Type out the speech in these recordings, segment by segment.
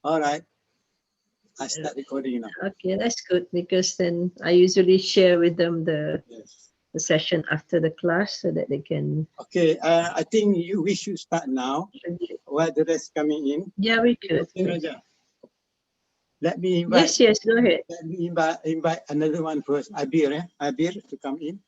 All right. I start recording now. Okay, that's good because then I usually share with them the Yes. session after the class so that they can. Okay. I think we should start now while the rest coming in. Yeah, we could. Okay, Raja. Let me invite. Yes, go ahead. Let me invite another one first. Abir, Abir to come in.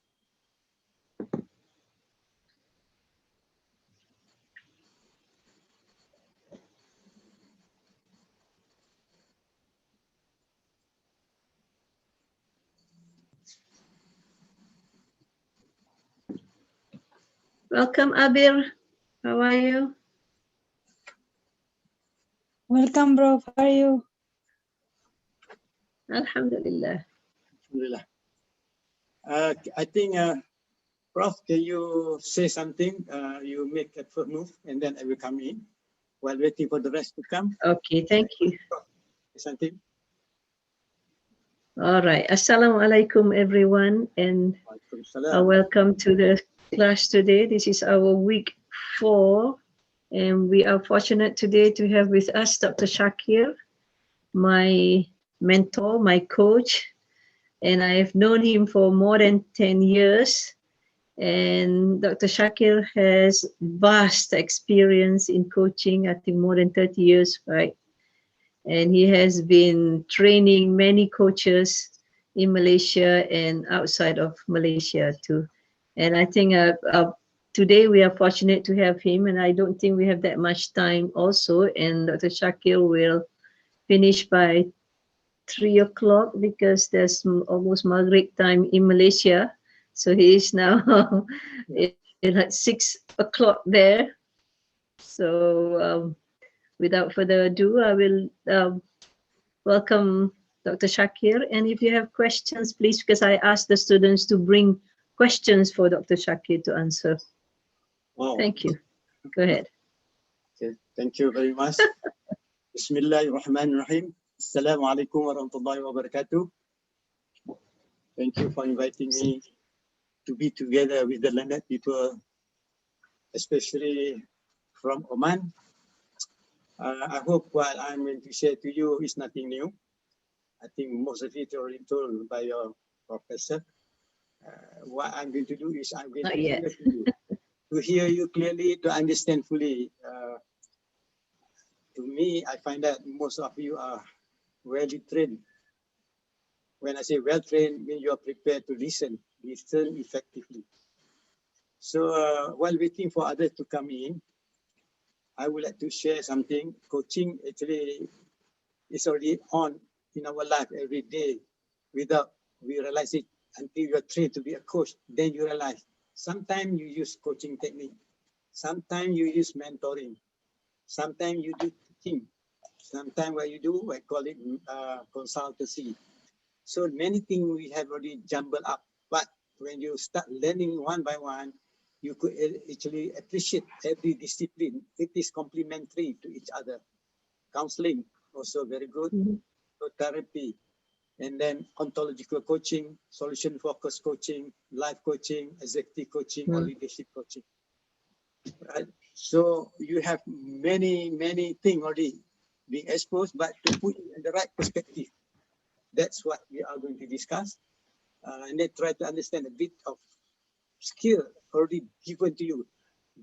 Welcome, Abir. How are you? Welcome, bro. How are you? Alhamdulillah. Alhamdulillah. I think, Prof, can you say something? You make a first move and then I will come in while waiting for the rest to come. Okay, thank you. Something. All right. Assalamu alaikum, everyone, and welcome to the class today. This is our week 4, and we are fortunate today to have with us Dr. Shakir, my mentor, my coach, and I've known him for more than 10 years. And Dr. Shakir has vast experience in coaching, I think more than 30 years, right? And he has been training many coaches in Malaysia and outside of Malaysia too. And I think today we are fortunate to have him, and I don't think we have that much time also. And Dr. Shakir will finish by 3 o'clock because there's almost Maghrib time in Malaysia. So he is now at 6 o'clock there. So without further ado, I will welcome Dr. Shakir. And if you have questions, please, because I asked the students to bring questions for Dr. Shakir to answer. Wow. Thank you. Go ahead. Okay. Thank you very much. Bismillahirrahmanirrahim. Assalamu alaikum warahmatullahi wabarakatuh. Thank you for inviting me to be together with the learned people, especially from Oman. I hope what I'm going to share to you is nothing new. I think most of it already told by your professor. What I'm going to do is I'm going to hear you clearly, to understand fully. To me, I find that most of you are well trained. When I say well trained, means you are prepared to listen effectively. So while waiting for others to come in, I would like to share something. Coaching actually is already on in our life every day without we realize it until you are trained to be a coach. Then you realize sometimes you use coaching technique, sometimes you use mentoring, sometimes you do teaching, sometimes what you do, I call it consultancy. So many things we have already jumbled up, but when you start learning one by one, you could actually appreciate every discipline. It is complementary to each other. Counseling, also very good. So therapy, and then ontological coaching, solution-focused coaching, life coaching, executive coaching, or leadership coaching. Right? So you have many things already being exposed, but to put it in the right perspective. That's what we are going to discuss. And then try to understand a bit of skill already given to you.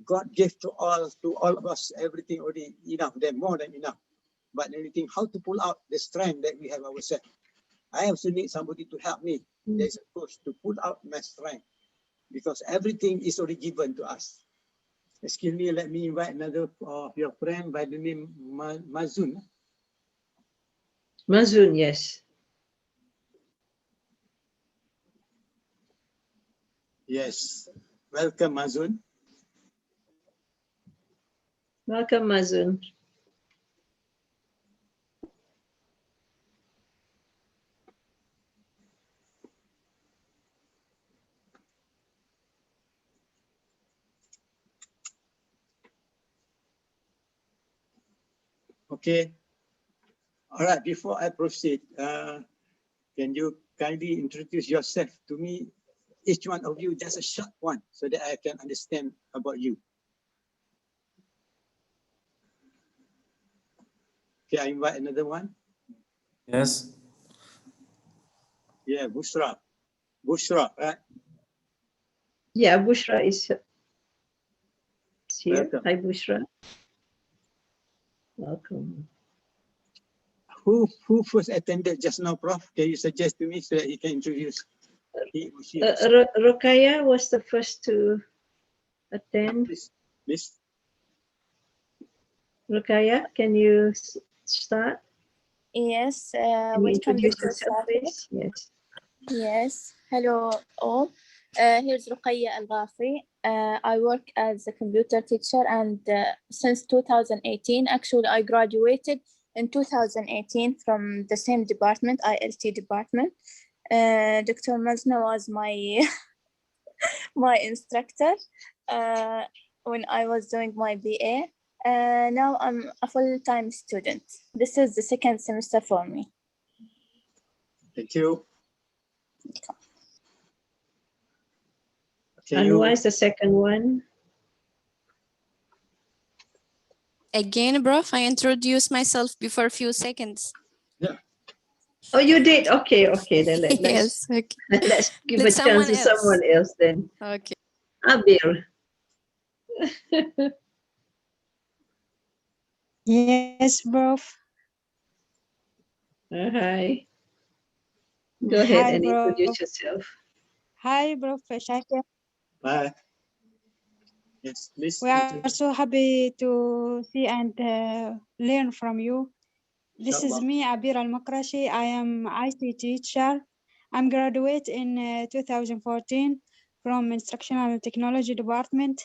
God gave to all of us everything already enough, then more than enough. But anything, how to pull out the strength that we have ourselves. I also need somebody to help me. There's a coach to pull out my strength because everything is already given to us. Excuse me, let me invite another of your friend by the name Mazun. Mazun, yes. Yes. Welcome, Mazun. Welcome, Mazun. Okay. All right. Before I proceed, can you kindly introduce yourself to me? Each one of you, just a short one, so that I can understand about you. Okay, I invite another one. Yes. Yeah, Bushra. Bushra, right? Yeah, Bushra is here. Welcome. Hi, Bushra. Welcome. Who first attended just now, Prof? Can you suggest to me so that he can introduce? Rokaya was the first to attend. Please. Rokaya, can you start? Yes. Can you Welcome, introduce Dr. yourself, Safir. please? Yes. Yes. Hello all. Here's Ruqayya Al-Ghafi. I work as a computer teacher, and since 2018, actually, I graduated in 2018 from the same department, ILT department. Dr. Mazna was my my instructor when I was doing my BA. Now I'm a full-time student. This is the second semester for me. Thank you. And why is the second one? Again, Prof, I introduced myself before a few seconds. Yeah. Oh, you did? Okay, then let's Yes, okay. let's give Let a chance to someone else then. Okay. Abir. Yes, Prof. Hi. Go ahead Hi, and Prof. introduce yourself. Hi, Prof. Shakir. Bye. Yes, please. We are so happy to see and learn from you. This is me, Abir Al-Makrashi. I am IT teacher. I'm graduate in 2014 from Instructional Technology Department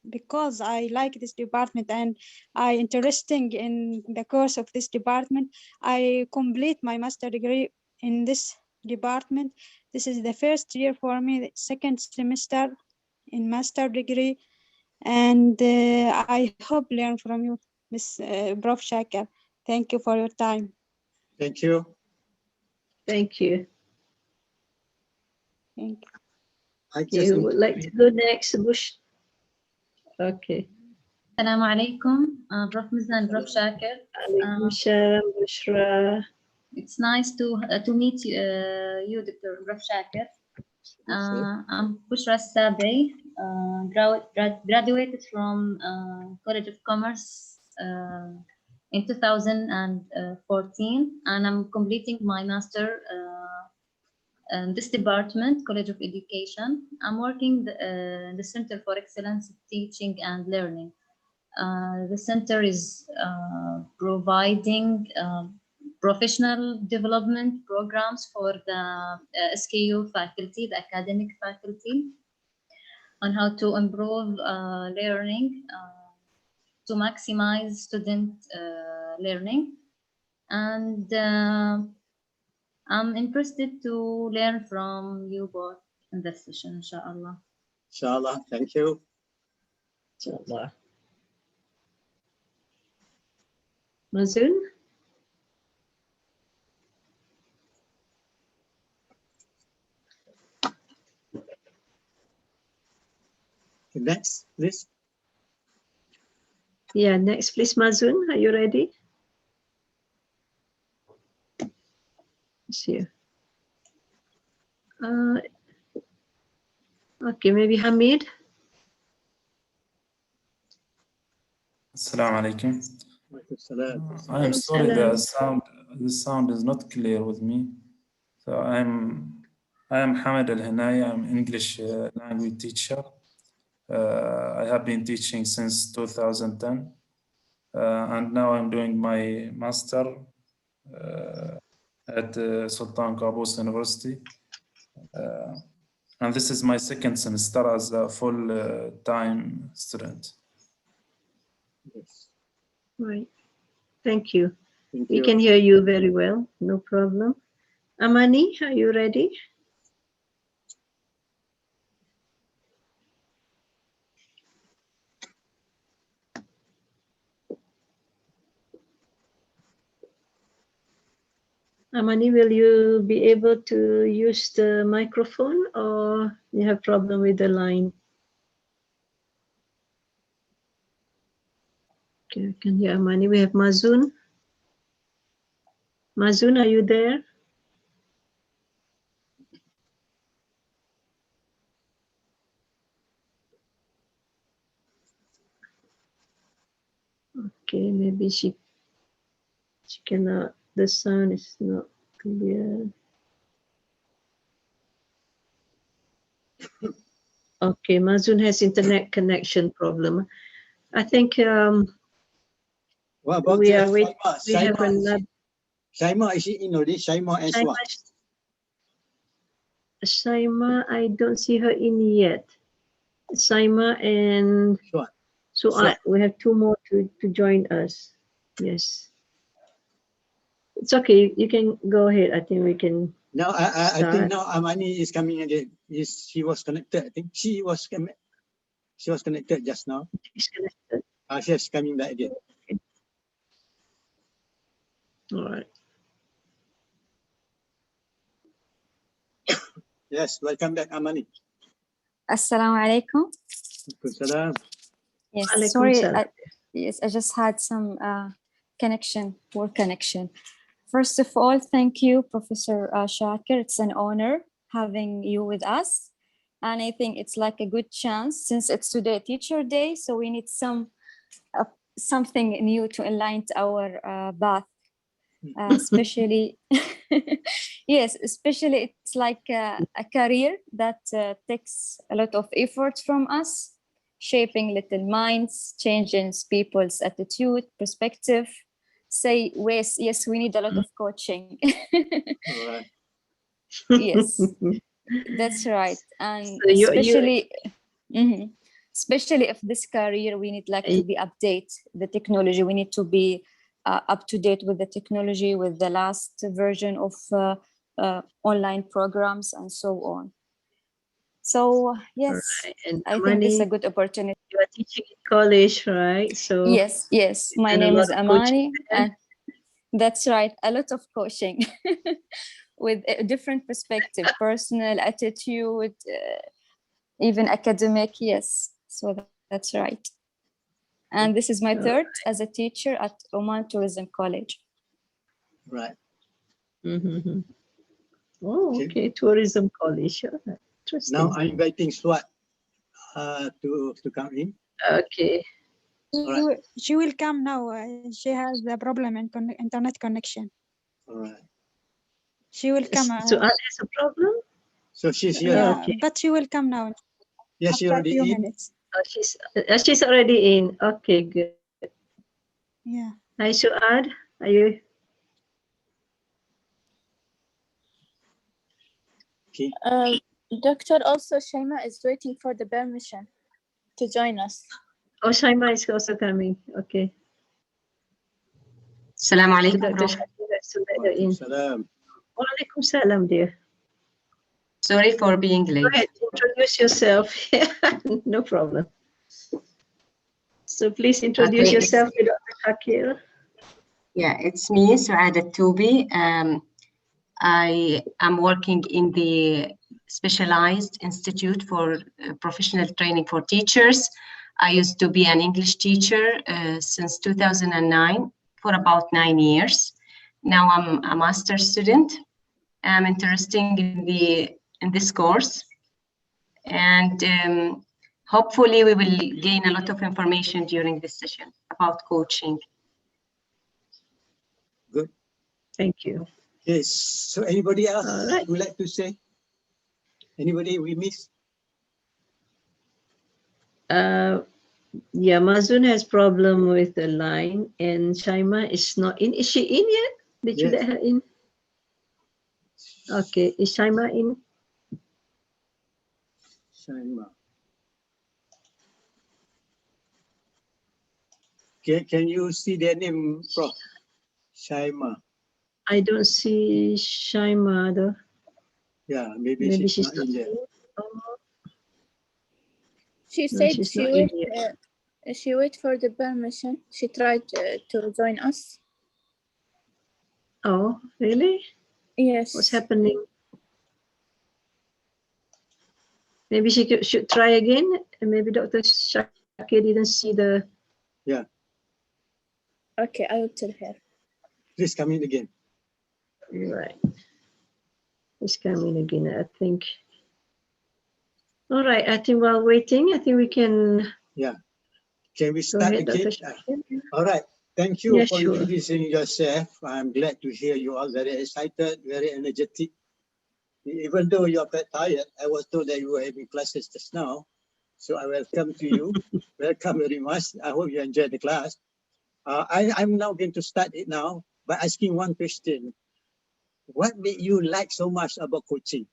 because I like this department and I interesting in the course of this department. I complete my master degree in this department. This is the first year for me, the second semester in master degree, and I hope learn from you, Miss Prof. Shakir. Thank you for your time. Thank you. Thank you. Thank you. Okay, who would like to go next? Bush. Okay. Assalamu alaikum, Prof. Mizna and Prof. Shakir. Bushra. It's nice to meet you, Dr. Prof. Shakir. I'm Bushra Sabe, graduated from College of Commerce in 2014, and I'm completing my master in this department, College of Education. I'm working the Center for Excellence Teaching and Learning. The center is providing professional development programs for the SKU faculty, the academic faculty, on how to improve learning to maximize student learning. And I'm interested to learn from you both in this session, inshallah. Inshallah, thank you. Inshallah. Mazun? Next, please. Yeah, next, please, Mazun. Are you ready? It's here. Okay, maybe Hamid. Assalamu alaikum. I'm sorry, the sound is not clear with me. So I am Hamid Al-Hanaya. I'm English language teacher. I have been teaching since 2010, and now I'm doing my master at Sultan Qaboos University. And this is my second semester as a full-time student. Yes. Right. Thank you. Thank We you. can hear you very well. No problem. Amani, are you ready? Amani, will you be able to use the microphone or you have problem with the line? Okay, I can hear Amani. We have Mazun. Mazun, are you there? Okay, maybe she cannot, the sound is not clear. Okay, Mazun has internet connection problem. I think What about we are waiting. We have Shaima, another. Shaima, is she in already? Shaima and Swa. Shaima, I don't see her in yet. Shaima and Swa. we have two more to join us. Yes. It's okay. You can go ahead. I think we can. Now I think now Amani is coming again. She was connected. I think she was connected just now. She's connected. She's coming back again. Okay. All right. Yes, welcome back, Amani. Assalamu alaikum. Salam. Yes, Alaikum sorry. salam. Yes, I just had some poor connection. First of all, thank you, Professor Shakir. It's an honor having you with us. And I think it's like a good chance since it's today Teacher Day, so we need something new to enlighten our path. Especially, yes, especially it's like a career that takes a lot of effort from us, shaping little minds, changing people's attitude, perspective. Say, yes, we need a lot of coaching. Right. Yes, that's right. And So especially if this career, we need like to be update the technology. We need to be up to date with the technology, with the last version of online programs and so on. So yes, right. And I think this is a good opportunity. You are teaching in college, right? So yes. My name is Amani, and that's right. A lot of coaching with a different perspective, personal, attitude, even academic. Yes, so that's right. And this is my third as a teacher at Oman Tourism College. Right. Mm-hmm. Oh, okay. Tourism College. Interesting. Now I'm inviting Swat to come in. Okay. Right. She will come now. She has a problem in internet connection. All right. She will come. So has a problem? So she's here. Yeah, Okay. but she will come now. Yes, she after a already few in. minutes. She's already in. Okay, good. Yeah. Hi, Suad. Are you? Okay. Doctor, also Shaima is waiting for the permission to join us. Oh, Shaima is also coming. Okay. Assalamu alaikum. Dr. Shakir has to let her in. Salam. Wa alaikum salam, dear. Sorry for being late. Go ahead, introduce yourself. No problem. So please introduce yourself to Dr. Shakir. Yeah, it's me, Suadat Toubi. I am working in the Specialized Institute for Professional Training for Teachers. I used to be an English teacher since 2009 for about 9 years. Now I'm a master's student. I'm interested in this course, and hopefully we will gain a lot of information during this session about coaching. Good. Thank you. Yes. So anybody else would like to say? Anybody we missed? Yeah, Mazun has problem with the line, and Shaima is not in. Is she in yet? Did you let her in? Okay, is Shaima in? Shaima. Can you see their name, Prof? Shaima. I don't see Shaima though. Yeah, maybe she's not in yet. She said she wait for the permission. She tried to join us. Oh, really? Yes. What's happening? Maybe she should try again. And maybe Dr. Shakir didn't see the. Yeah. Okay, I will tell her. Please come in again. Right. It's coming again, I think. All right, I think while waiting, I think we can. Yeah. Can we Go start ahead, again? Dr. Shakir. All right. Thank you Yeah, for sure. introducing yourself. I'm glad to hear you all very excited, very energetic. Even though you're quite tired, I was told that you were having classes just now. So I welcome to you. Welcome very much. I hope you enjoyed the class. I'm now going to start it now by asking one question. What made you like so much about coaching?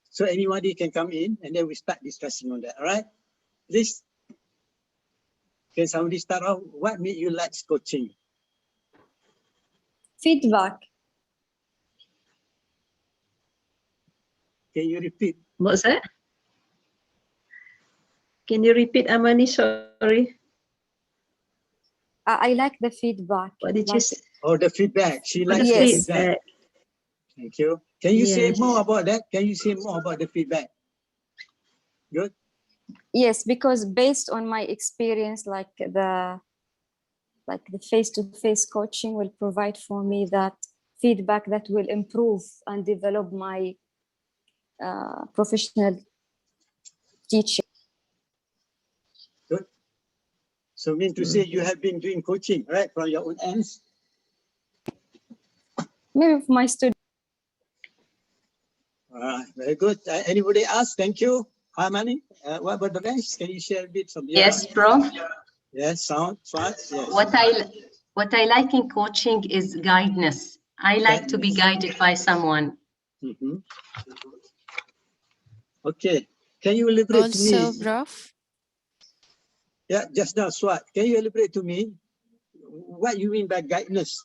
So anybody can come in and then we start discussing on that, all right? Please, can somebody start off? What made you like coaching? Feedback. Can you repeat? What's that? Can you repeat, Amani? Sorry. I like the feedback. What did you say? Oh, the feedback. She likes the the Yes. feedback. Thank you. Can you say Yes. more about that? Can you say more about the feedback? Good. Yes, because based on my experience, like the face-to-face coaching will provide for me that feedback that will improve and develop my professional teaching. Good. So mean to say you have been doing coaching, right, from your own ends? Maybe of my students. Very good. Anybody else? Thank you. Harmony, what about the rest? Can you share a bit from your... Yes, Prof. Yes, sound, smart. Yes. What I like in coaching is guidance. I like to be guided by someone. Mm-hmm. Okay. Can you elaborate to me? Also, Prof. Yeah, just now, Swat. Can you elaborate to me what you mean by guidance?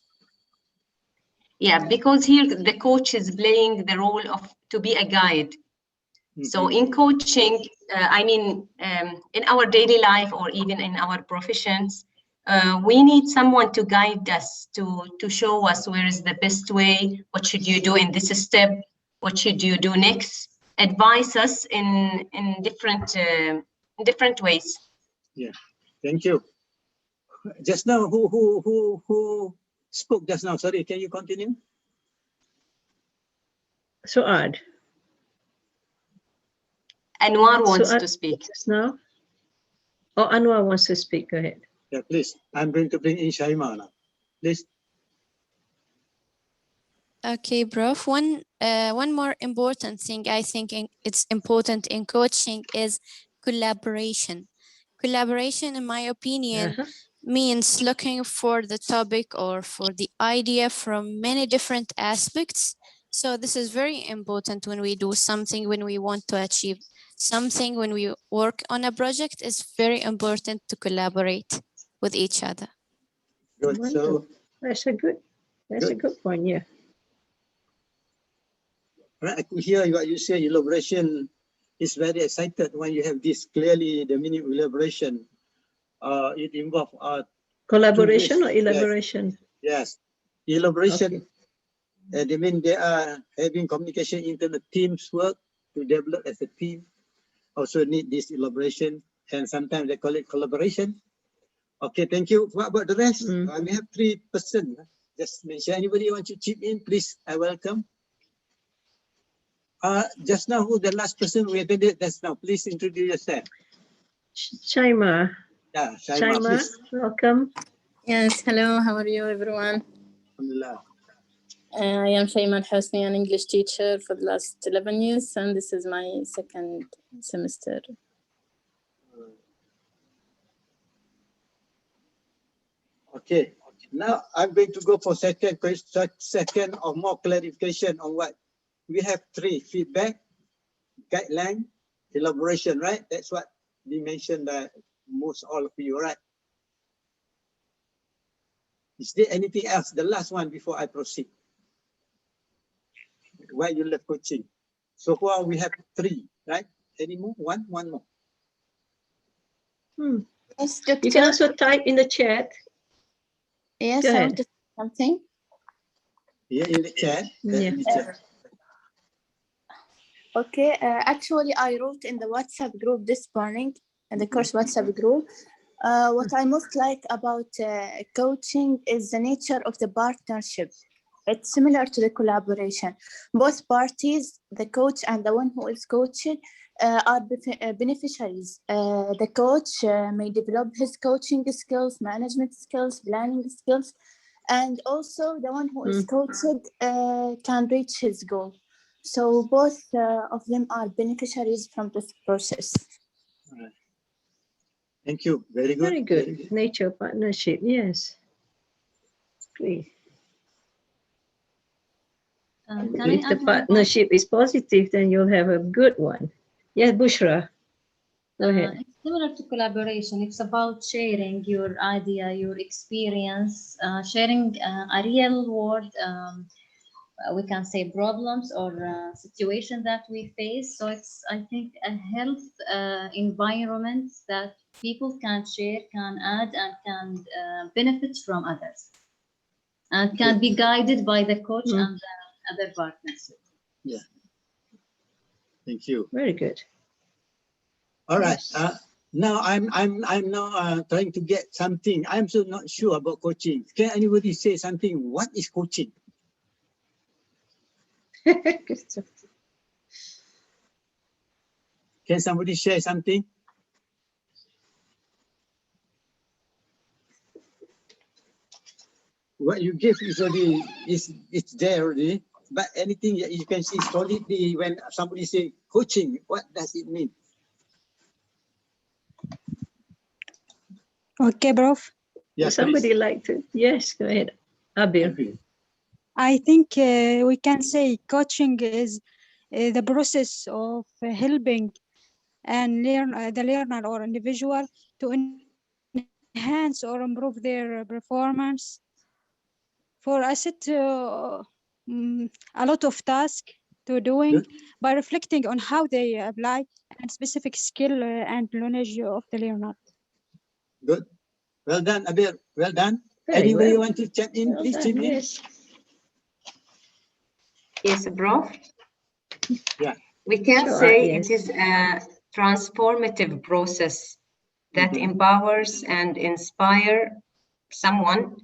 Yeah, because here the coach is playing the role of to be a guide. So in coaching, I mean, in our daily life or even in our professions, we need someone to guide us, to show us where is the best way, what should you do in this step, what should you do next, advise us in different ways. Yeah, thank you. Just now, who spoke just now? Sorry, can you continue? Suad. Anwar wants to speak. Just now? Oh, Anwar wants to speak. Go ahead. Yeah, please. I'm going to bring in Shaima now. Please. Okay, Prof. One more important thing I think it's important in coaching is collaboration. Collaboration, in my opinion, means looking for the topic or for the idea from many different aspects. So this is very important when we do something, when we want to achieve something, when we work on a project. It's very important to collaborate with each other. Good. So that's a good point. Yeah. Right, I could hear what you say. Elaboration is very excited when you have this clearly. The meaning of elaboration, it involves collaboration or elaboration. Yes, elaboration. Okay. They mean they are having communication internal teams work to develop as a team. Also need this elaboration, and sometimes they call it collaboration. Okay, thank you. What about the rest? We have 3 persons. Just mention anybody want to chip in, please. I welcome. Just now, who the last person we attended just now? Please introduce yourself. Shaima. Yeah, Shaima, welcome. Yes, hello. How are you, everyone? Alhamdulillah. I am Shaima Al-Hosni, an English teacher for the last 11 years, and this is my 2nd semester. Okay, now I'm going to go for second or more clarification on what we have 3: feedback, guideline, elaboration, right? That's what we mentioned by most all of you, right? Is there anything else? The last one before I proceed. Why you love coaching? So far we have 3, right? Any more? One more. Yes, you can also type in the chat. Yes, I want to say something. Yeah, in the chat. Yeah. Okay, actually, I wrote in the WhatsApp group this morning, in the course WhatsApp group, what I most like about coaching is the nature of the partnership. it's similar to the collaboration. Both parties, the coach and the one who is coaching, are beneficiaries. The coach may develop his coaching skills, management skills, planning skills, and also the one who is coached can reach his goal. So both of them are beneficiaries from this process. Right. Thank you. Very good. Very good. Very good. Nature partnership. Yes. Please. If the partnership is positive, then you'll have a good one. Yes, Bushra. Go ahead. It's similar to collaboration. It's about sharing your idea, your experience, sharing a real world, we can say, problems or situations that we face. So it's, I think, a health environment that people can share, can add, and can benefit from others, and can be guided by the coach and the other partners. Yeah. Thank you. Very good. All right. Now I'm now trying to get something. I'm so not sure about coaching. Can anybody say something? What is coaching? Can somebody share something? What you give is already it's there already. But anything that you can see solidly when somebody say coaching, what does it mean? Okay, Prof. Yes, somebody please. like to? Yes, go ahead. Abir. I think we can say coaching is the process of helping and the learner or individual to enhance or improve their performance for a set a lot of tasks to doing by reflecting on how they apply and specific skill and knowledge of the learner. Good. Well done, Abir. Well done. Very Anybody well. want to chip in? Well Please done, chip in. yes. Yes, Prof. Yeah. We can Sure, say yes. it is a transformative process that empowers and inspire someone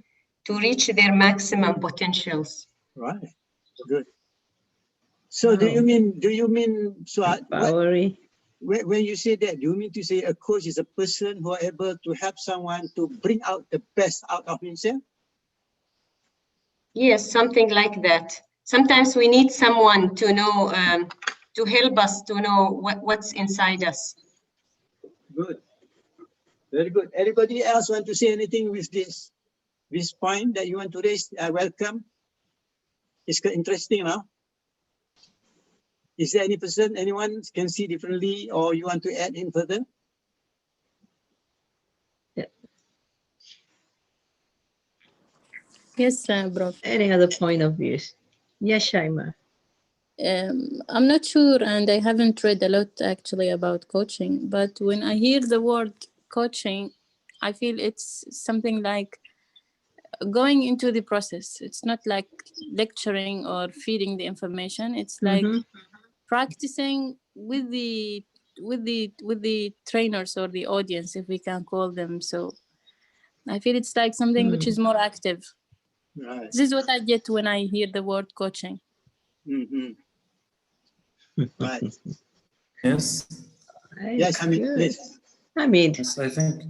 to reach their maximum potentials. Right. Good. So do you mean Suad, when you say that, do you mean to say a coach is a person who are able to help someone to bring out the best out of himself? Yes, something like that. Sometimes we need someone to know, to help us to know what's inside us. Good. Very good. Anybody else want to say anything with this point that you want to raise? Welcome. It's interesting now. Is there any person, anyone can see differently, or you want to add in further? Yes, Prof. Any other point of views? Yes, Shaima. I'm not sure, and I haven't read a lot actually about coaching, but when I hear the word coaching, I feel it's something like going into the process. It's not like lecturing or feeding the information. It's like practicing with the trainers or the audience, if we can call them so. I feel it's like something which is more active. Right. This is what I get when I hear the word coaching. Right. Yes. Yes, I mean, please. Yes, I think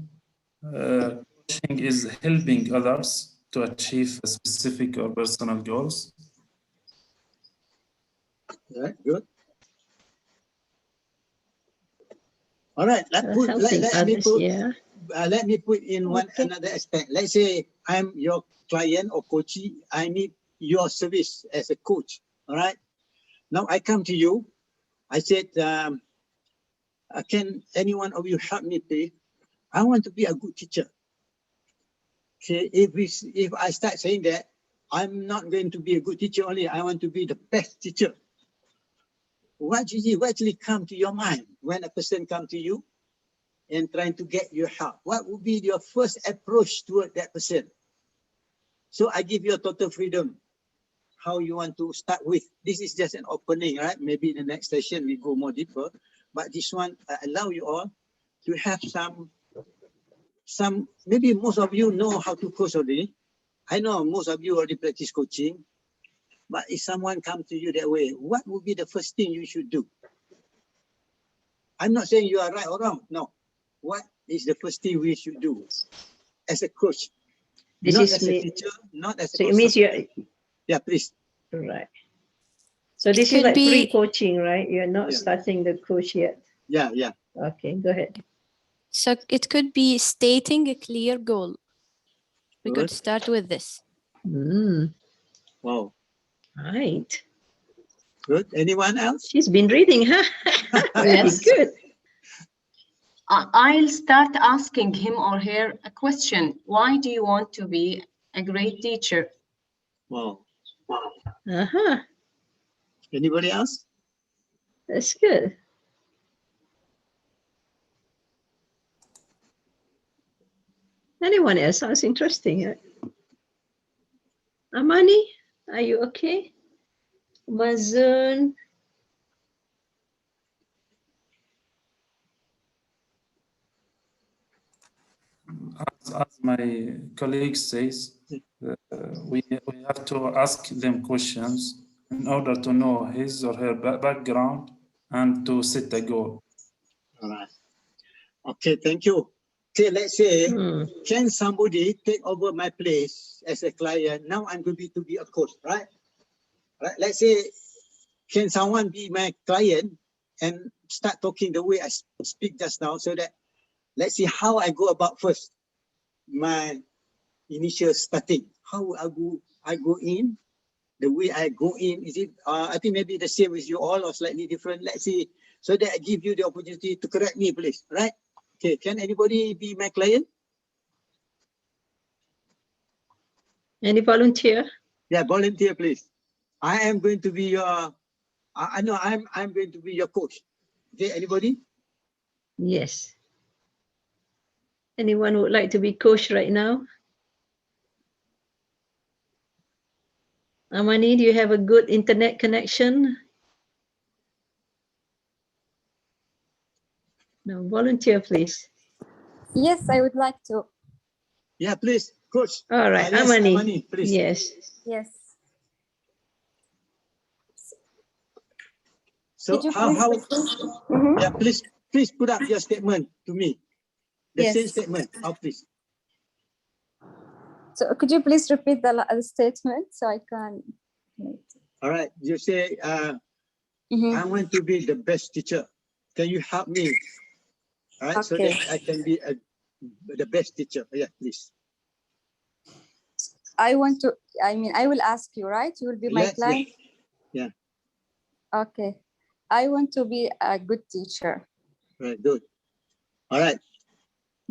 coaching is helping others to achieve specific or personal goals. Right, good. All right, let me put in another aspect. Let's say I'm your client or coachee. I need your service as a coach. All right. Now I come to you. I said, can any one of you help me, please? I want to be a good teacher. Okay, if I start saying that, I'm not going to be a good teacher only. I want to be the best teacher. What actually come to your mind when a person come to you and trying to get your help? What would be your first approach toward that person? So I give you a total freedom. How you want to start with. This is just an opening, right? Maybe in the next session we go more deeper. But this one, I allow you all to have some, maybe most of you know how to coach already. I know most of you already practice coaching. But if someone comes to you that way, what would be the first thing you should do? I'm not saying you are right or wrong. No. What is the first thing we should do as a coach? This not is as a teacher, not as a so coach. it means you're Yeah, please. right. So this is could like be- pre-coaching, right? You're not Yeah. starting the coach yet. Yeah, yeah. Okay, go ahead. So it could be stating a clear goal. We could Good. start with this. Wow. Right. Good. Anyone else? She's been reading, huh? Very Yes. good. I'll start asking him or her a question. Why do you want to be a great teacher? Wow. Uh-huh. Anybody else? That's good. Anyone else? Sounds interesting. Amani, are you okay? Mazun. As my colleague says, we have to ask them questions in order to know his or her background and to set a goal. All right. Okay, thank you. Okay, let's say, can somebody take over my place as a client? Now I'm going to be a coach, right? Right. Let's say, can someone be my client and start talking the way I speak just now, so that let's see how I go about first my initial starting. How I go in, the way I go in, is it, I think maybe the same with you all or slightly different. Let's see, so that I give you the opportunity to correct me, please, right? Okay, can anybody be my client? Any volunteer? Yeah, volunteer, please. I am going to be your, I know I'm going to be your coach. Okay, anybody? Yes. Anyone would like to be coach right now? Amani, do you have a good internet connection? No, volunteer, please. Yes, I would like to. Yeah, please, coach. All right, Yes, Amani. Amani, please. Yes. Yes. So Could you how please repeat? yeah, please put up your statement to me. The Yes. same statement, please. So could you please repeat the statement so I can? All right, you say, I want to be the best teacher. Can you help me? All right, so Okay. that I can be the best teacher. Yeah, please. I will ask you, right? You will be my client? Yeah. Okay. I want to be a good teacher. Right, good. All right.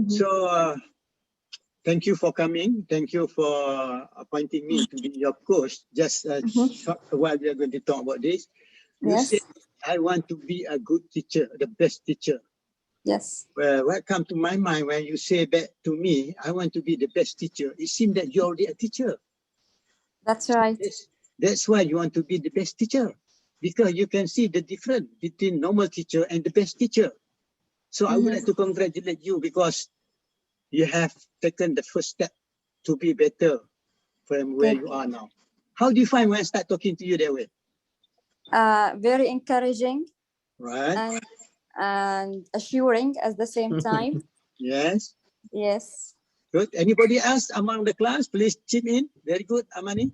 So thank you for coming. Thank you for appointing me to be your coach. Just a short while we are going to talk about this. You say, I want to be a good teacher, the best teacher. Yes. Well, what comes to my mind when you say that to me, I want to be the best teacher, it seems that you're already a teacher. That's right. That's why you want to be the best teacher, because you can see the difference between normal teacher and the best teacher. So I would like to congratulate you because you have taken the first step to be better from where you are now. How do you find when I start talking to you that way? Very encouraging. Right. And assuring at the same time. Yes. Yes. Good. Anybody else among the class? Please chip in. Very good, Amani.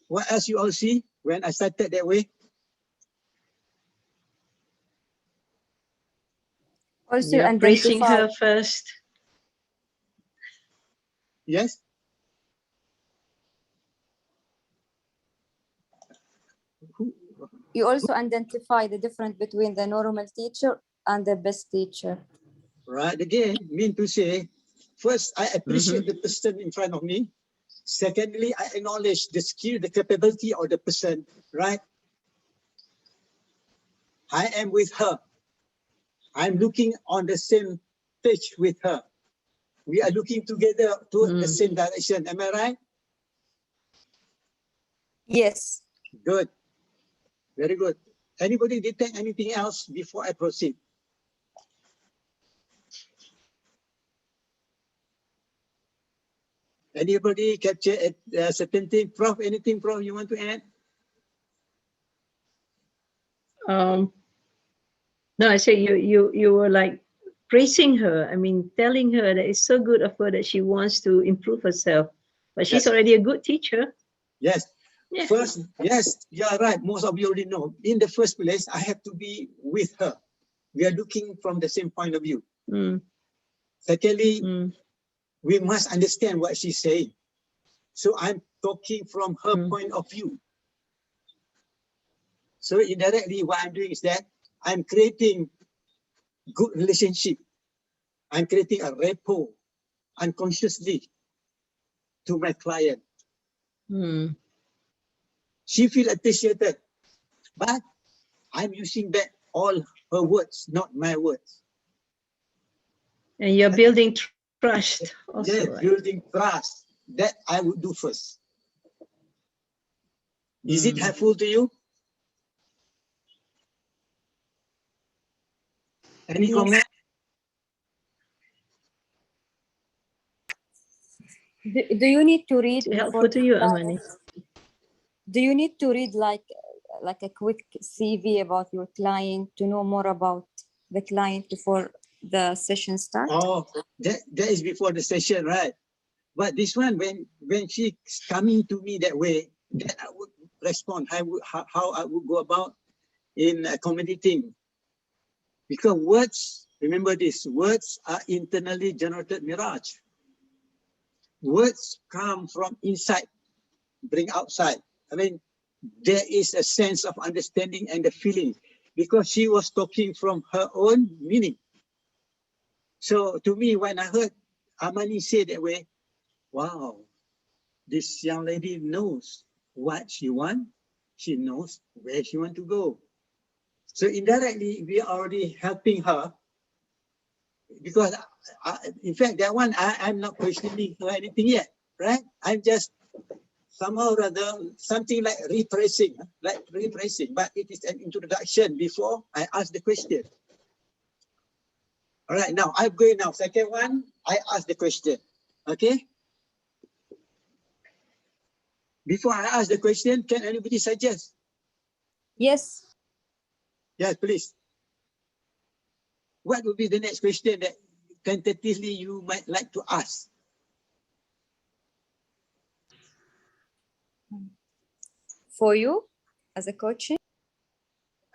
What else you all see when I started that way? Also, you're praising her first. Yes. You also identify the difference between the normal teacher and the best teacher. Right. Again, mean to say, first, I appreciate the person in front of me. Secondly, I acknowledge the skill, the capability of the person, right? I am with her. I'm looking on the same page with her. We are looking together to the same direction. Am I right? Yes. Good. Very good. Anybody detect anything else before I proceed? Anybody capture a certain thing? Prof, anything, Prof, you want to add? No, I say you were like praising her. I mean, telling her that it's so good of her that she wants to improve herself, but she's already a good teacher. Yes. Yeah. First, yes, you're right. Most of you already know. In the first place, I have to be with her. We are looking from the same point of view. Secondly, we must understand what she's saying. So I'm talking from her point of view. So indirectly, what I'm doing is that I'm creating good relationship. I'm creating a rapport unconsciously to my client. She feels appreciated, but I'm using back all her words, not my words. And you're building trust also. Yes, right? building trust. That I would do first. Is it helpful to you? Any comment? Do you need to read? It's helpful to you, Amani. Do you need to read like a quick CV about your client to know more about the client before the session starts? Oh, that is before the session, right? But this one, when she's coming to me that way, that I would respond. How I would go about in accommodating. Because words, remember this, words are internally generated mirage. Words come from inside, bring outside. I mean, there is a sense of understanding and the feeling because she was talking from her own meaning. So to me, when I heard Amani say that way, wow, this young lady knows what she wants. She knows where she wants to go. So indirectly, we are already helping her because in fact, that one, I'm not questioning her anything yet, right? I'm just somehow or other, something like rephrasing, but it is an introduction before I ask the question. All right, now I'm going now. Second one, I ask the question, okay? Before I ask the question, can anybody suggest? Yes. Yes, please. What would be the next question that tentatively you might like to ask? For you, as a coach?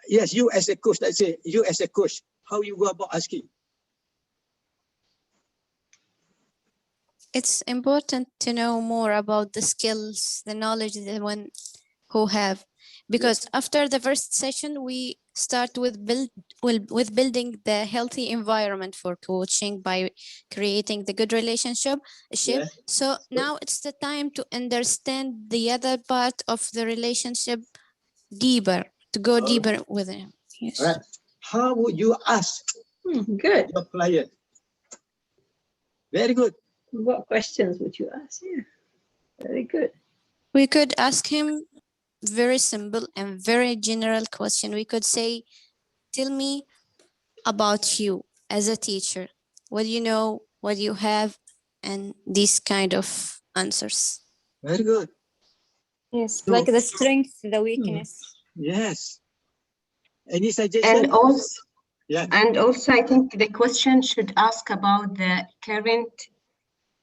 Yes, you as a coach, let's say, you as a coach, how you go about asking? It's important to know more about the skills, the knowledge that one who have, because after the first session, we start with building the healthy environment for coaching by creating the good relationship. Yeah. So now it's the time to understand the other part of the relationship deeper, to go deeper with him. Yes. Right. How would you ask good. your client? Very good. What questions would you ask? Yeah, very good. We could ask him very simple and very general question. We could say, tell me about you as a teacher. What do you know? What do you have? And these kind of answers. Very good. Yes, so, like the strength, the weakness. Yes. Any suggestion? And also, I think the question should ask about the current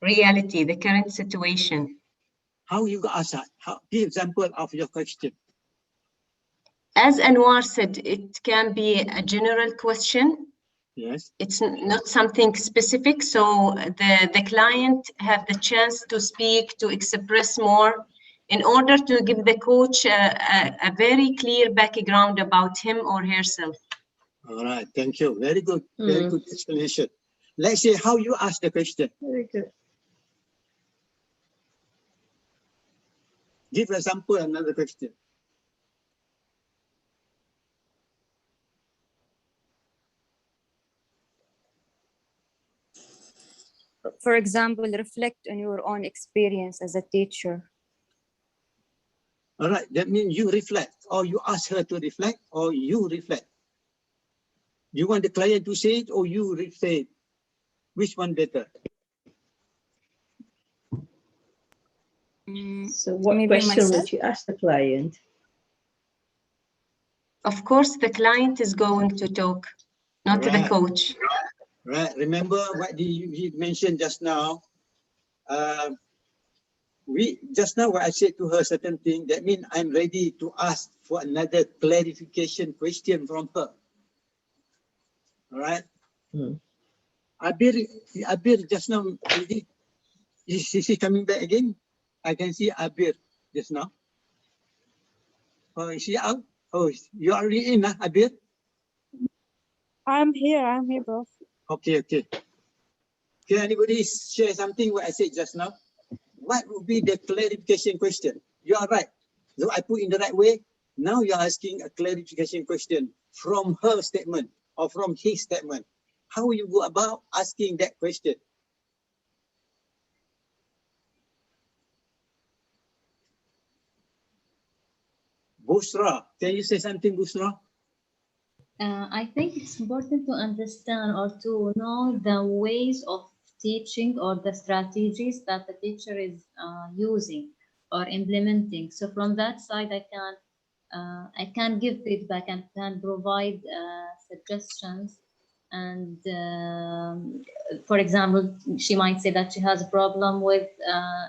reality, the current situation. How you ask that? Give example of your question. As Anwar said, it can be a general question. Yes. It's not something specific, so the client have the chance to speak, to express more, in order to give the coach a very clear background about him or herself. All right, thank you. Very good. Very good explanation. Let's see how you ask the question. Very good. Give example, another question. For example, reflect on your own experience as a teacher. All right, that means you reflect, or you ask her to reflect, or you reflect. You want the client to say it, or you say it? Which one better? So what maybe question myself? would you ask the client? Of course, the client is going to talk, not the Right. coach. Right. Remember what he mentioned just now? We just now what I said to her certain thing, that means I'm ready to ask for another clarification question from her. All right. Abir just now, is he coming back again? I can see Abir just now. Oh, is she out? Oh, you already in, Abir? I'm here, Prof. Okay. Can anybody share something what I said just now? What would be the clarification question? You are right. So I put in the right way. Now you're asking a clarification question from her statement or from his statement. How you go about asking that question? Bushra, can you say something, Bushra? I think it's important to understand or to know the ways of teaching or the strategies that the teacher is using or implementing. So from that side, I can give feedback and can provide suggestions. And for example, she might say that she has a problem with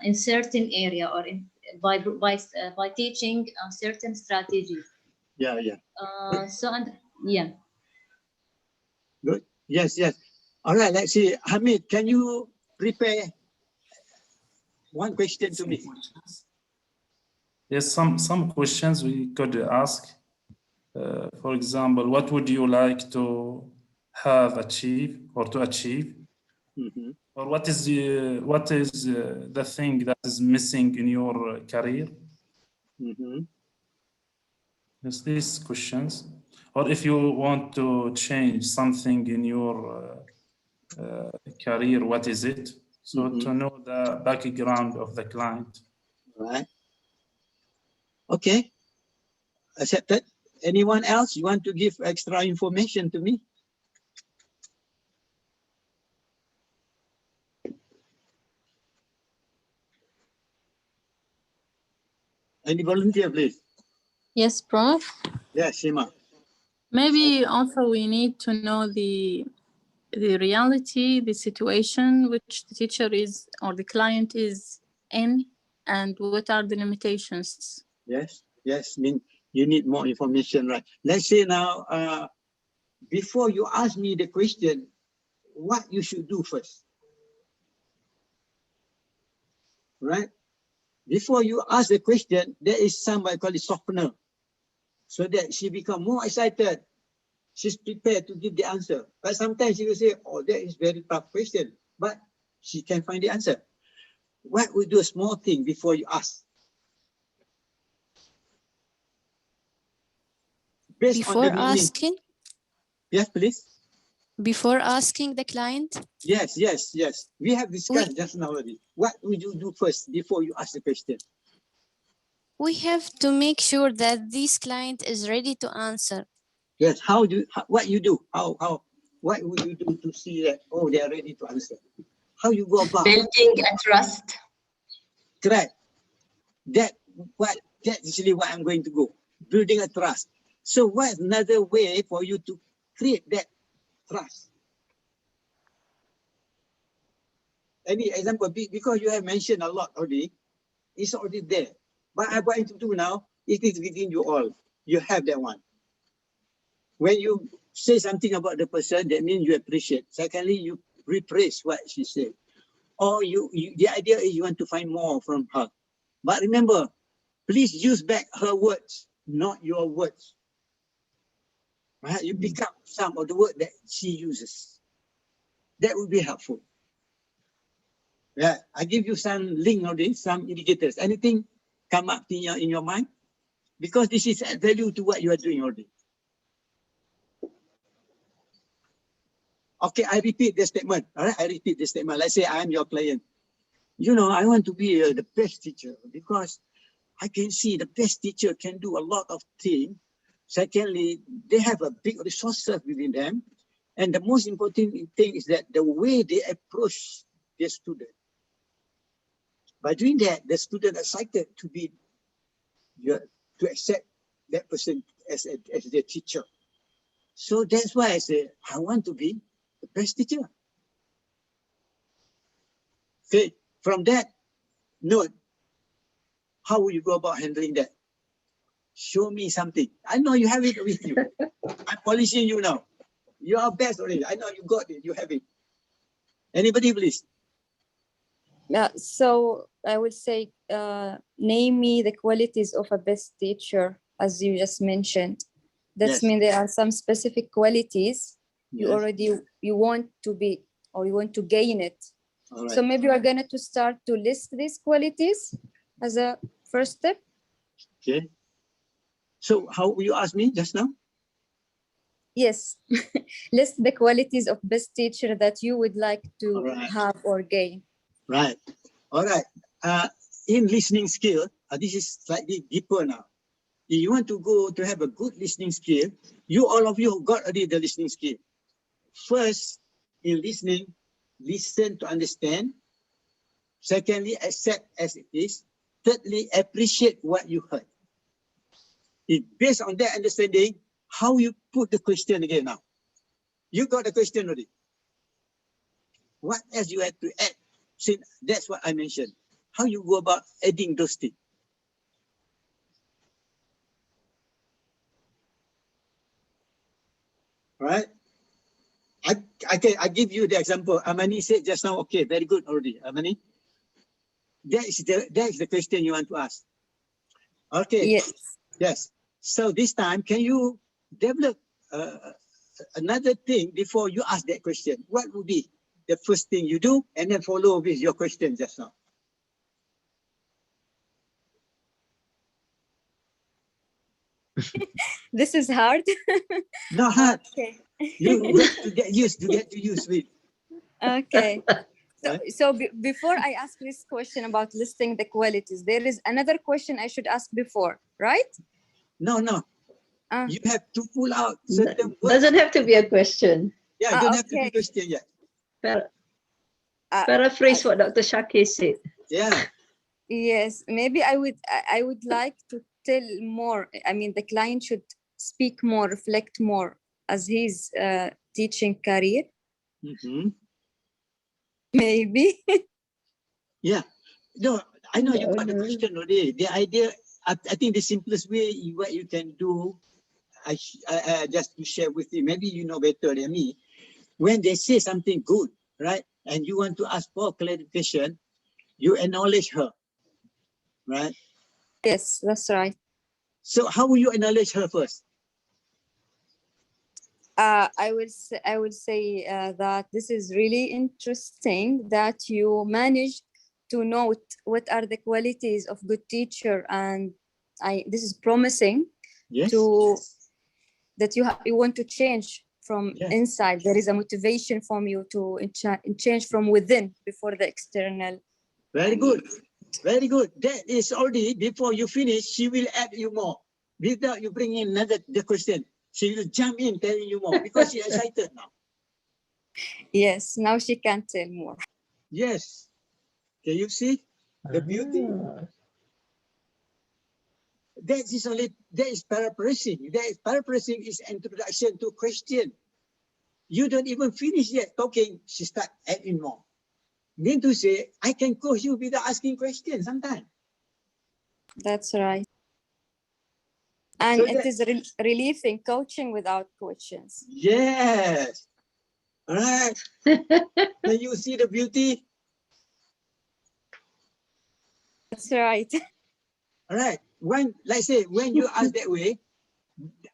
in certain area or by teaching certain strategies. Yeah. Yeah. Good. Yes. All right, let's see. Hamid, can you prepare one question to me? Yes, some questions we could ask. For example, what would you like to have achieved or to achieve? Mm-hmm. Or what is the thing that is missing in your career? Mm-hmm. Yes, these questions. Or if you want to change something in your career, what is it? So to know the background of the client. Right. Okay. Accepted. Anyone else? You want to give extra information to me? Any volunteer, please? Yes, Prof. Yes, Shima. Maybe also we need to know the reality, the situation which the teacher is or the client is in, and what are the limitations. Yes. Mean you need more information, right? Let's say now, before you ask me the question, what you should do first, right? Before you ask the question, there is somebody called it softener, so that she become more excited. She's prepared to give the answer. But sometimes she will say, "Oh, that is very tough question," but she can find the answer. What we do a small thing before you ask? Before asking? Yes, please. Before asking the client? Yes. We have discussed just now already. What would you do first before you ask the question? We have to make sure that this client is ready to answer. Yes. What you do? What would you do to see that, oh, they are ready to answer? How you go about? Building a trust. Correct. That's actually what I'm going to go. Building a trust. So what's another way for you to create that trust? Any example? Because you have mentioned a lot already, it's already there. But I'm going to do now, it is within you all. You have that one. When you say something about the person, that means you appreciate. Secondly, you repraise what she said. Or the idea is you want to find more from her. But remember, please use back her words, not your words. Right? You pick up some of the word that she uses. That would be helpful. Yeah, I give you some link already, some indicators. Anything come up in your mind? Because this is add value to what you are doing already. Okay, I repeat the statement. All right, I repeat the statement. Let's say I am your client. You know, I want to be the best teacher because I can see the best teacher can do a lot of things. Secondly, they have a big resources within them. And the most important thing is that the way they approach their student. By doing that, the student excited to be to accept that person as their teacher. So that's why I say I want to be the best teacher. Okay, from that note, how will you go about handling that? Show me something. I know you have it with you. I'm polishing you now. You are best already. I know you got it. You have it. Anybody, please? Yeah, so I would say, name me the qualities of a best teacher, as you just mentioned. That's mean there are some specific qualities you want to be, or you want to gain it. Right. So maybe we're going to start to list these qualities as a first step. Okay. So how will you ask me just now? Yes. List the qualities of best teacher that you would like to have or gain. Right. All right. In listening skill, this is slightly deeper now. If you want to go to have a good listening skill, all of you got already the listening skill. First, in listening, listen to understand. Secondly, accept as it is. Thirdly, appreciate what you heard. Based on that understanding, how you put the question again now. You got the question already. What else you have to add? See, that's what I mentioned. How you go about adding those things. Right? I give you the example. Amani said just now, okay, very good already. Amani, that is the question you want to ask. Okay. Yes. Yes. So this time, can you develop another thing before you ask that question? What would be the first thing you do, and then follow with your question just now? This is hard. Not hard. Okay. You get to get used with. Okay. So before I ask this question about listing the qualities, there is another question I should ask before, right? No. You have to pull out certain words. Doesn't have to be a question. Yeah, it don't have to be a question yet. Paraphrase what Dr. Shakir said. Yeah. Yes, maybe I would like to tell more. I mean, the client should speak more, reflect more as his teaching career. Mm-hmm. Maybe. Yeah. No, I know you got the question already. The idea, I think the simplest way what you can do, I just to share with you, maybe you know better than me. When they say something good, right, and you want to ask for clarification, you acknowledge her, right? Yes, that's right. So how will you acknowledge her first? I would say that this is really interesting that you managed to note what are the qualities of good teacher, and this is promising. Yes. That you want to change from inside. There is a motivation from you to change from within before the external. Very good. Very good. That is already, before you finish, she will add you more. Without you bring in the question, she will jump in telling you more because she's excited now. Yes, now she can tell more. Yes. Can you see the beauty? That is paraphrasing. Paraphrasing is introduction to question. You don't even finish yet talking, she start adding more. Mean to say, I can coach you without asking questions sometimes. That's right. And so it is relieving coaching without questions. Yes. All right. Can you see the beauty? That's right. All right. Let's say, when you ask that way,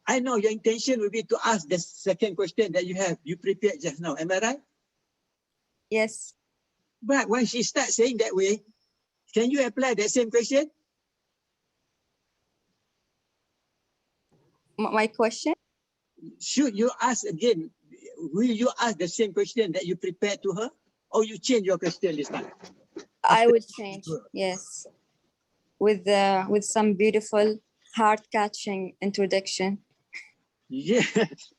I know your intention will be to ask the second question that you prepared just now. Am I right? Yes. But when she starts saying that way, can you apply that same question? My question? Should you ask again? Will you ask the same question that you prepared to her? Or you change your question this time? I will change, yes. With some beautiful, heart-catching introduction. Yeah,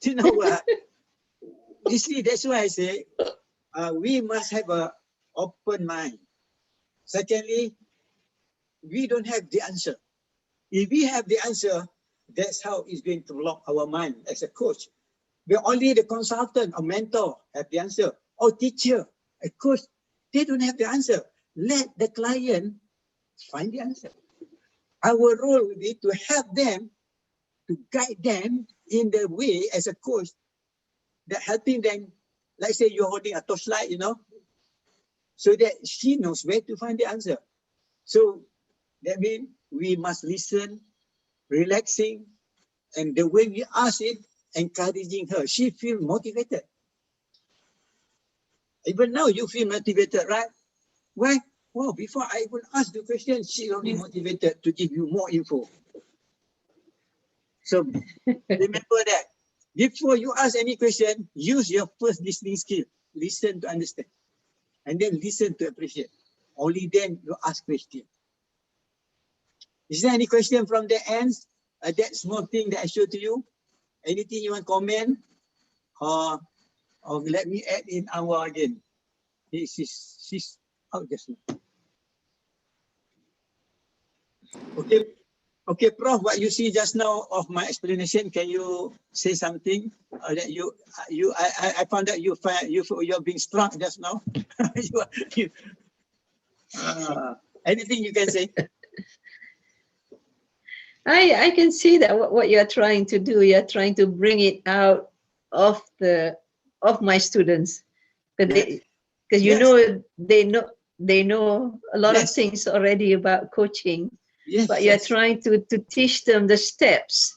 you know what? You see, that's why I say we must have an open mind. Secondly, we don't have the answer. If we have the answer, that's how it's going to lock our mind as a coach. We're only the consultant or mentor have the answer, or teacher, a coach, they don't have the answer. Let the client find the answer. Our role will be to help them, to guide them in the way as a coach, that helping them, like say you're holding a torchlight, you know, so that she knows where to find the answer. So that means we must listen, relaxing, and the way we ask it, encouraging her. She feel motivated. Even now you feel motivated, right? Why? Well, before I even ask the question, she already motivated to give you more info. So remember that. Before you ask any question, use your first listening skill. Listen to understand. And then listen to appreciate. Only then you ask question. Is there any question from the ends? That small thing that I showed to you? Anything you want to comment? Or let me add in our again. She's out just now. Okay, Prof, what you see just now of my explanation, can you say something that I found that you're being struck just now? Anything you can say? I can see that what you're trying to do, you're trying to bring it out of my students, because you know they know a lot of things already about coaching. Yes, but you're trying to teach them the steps.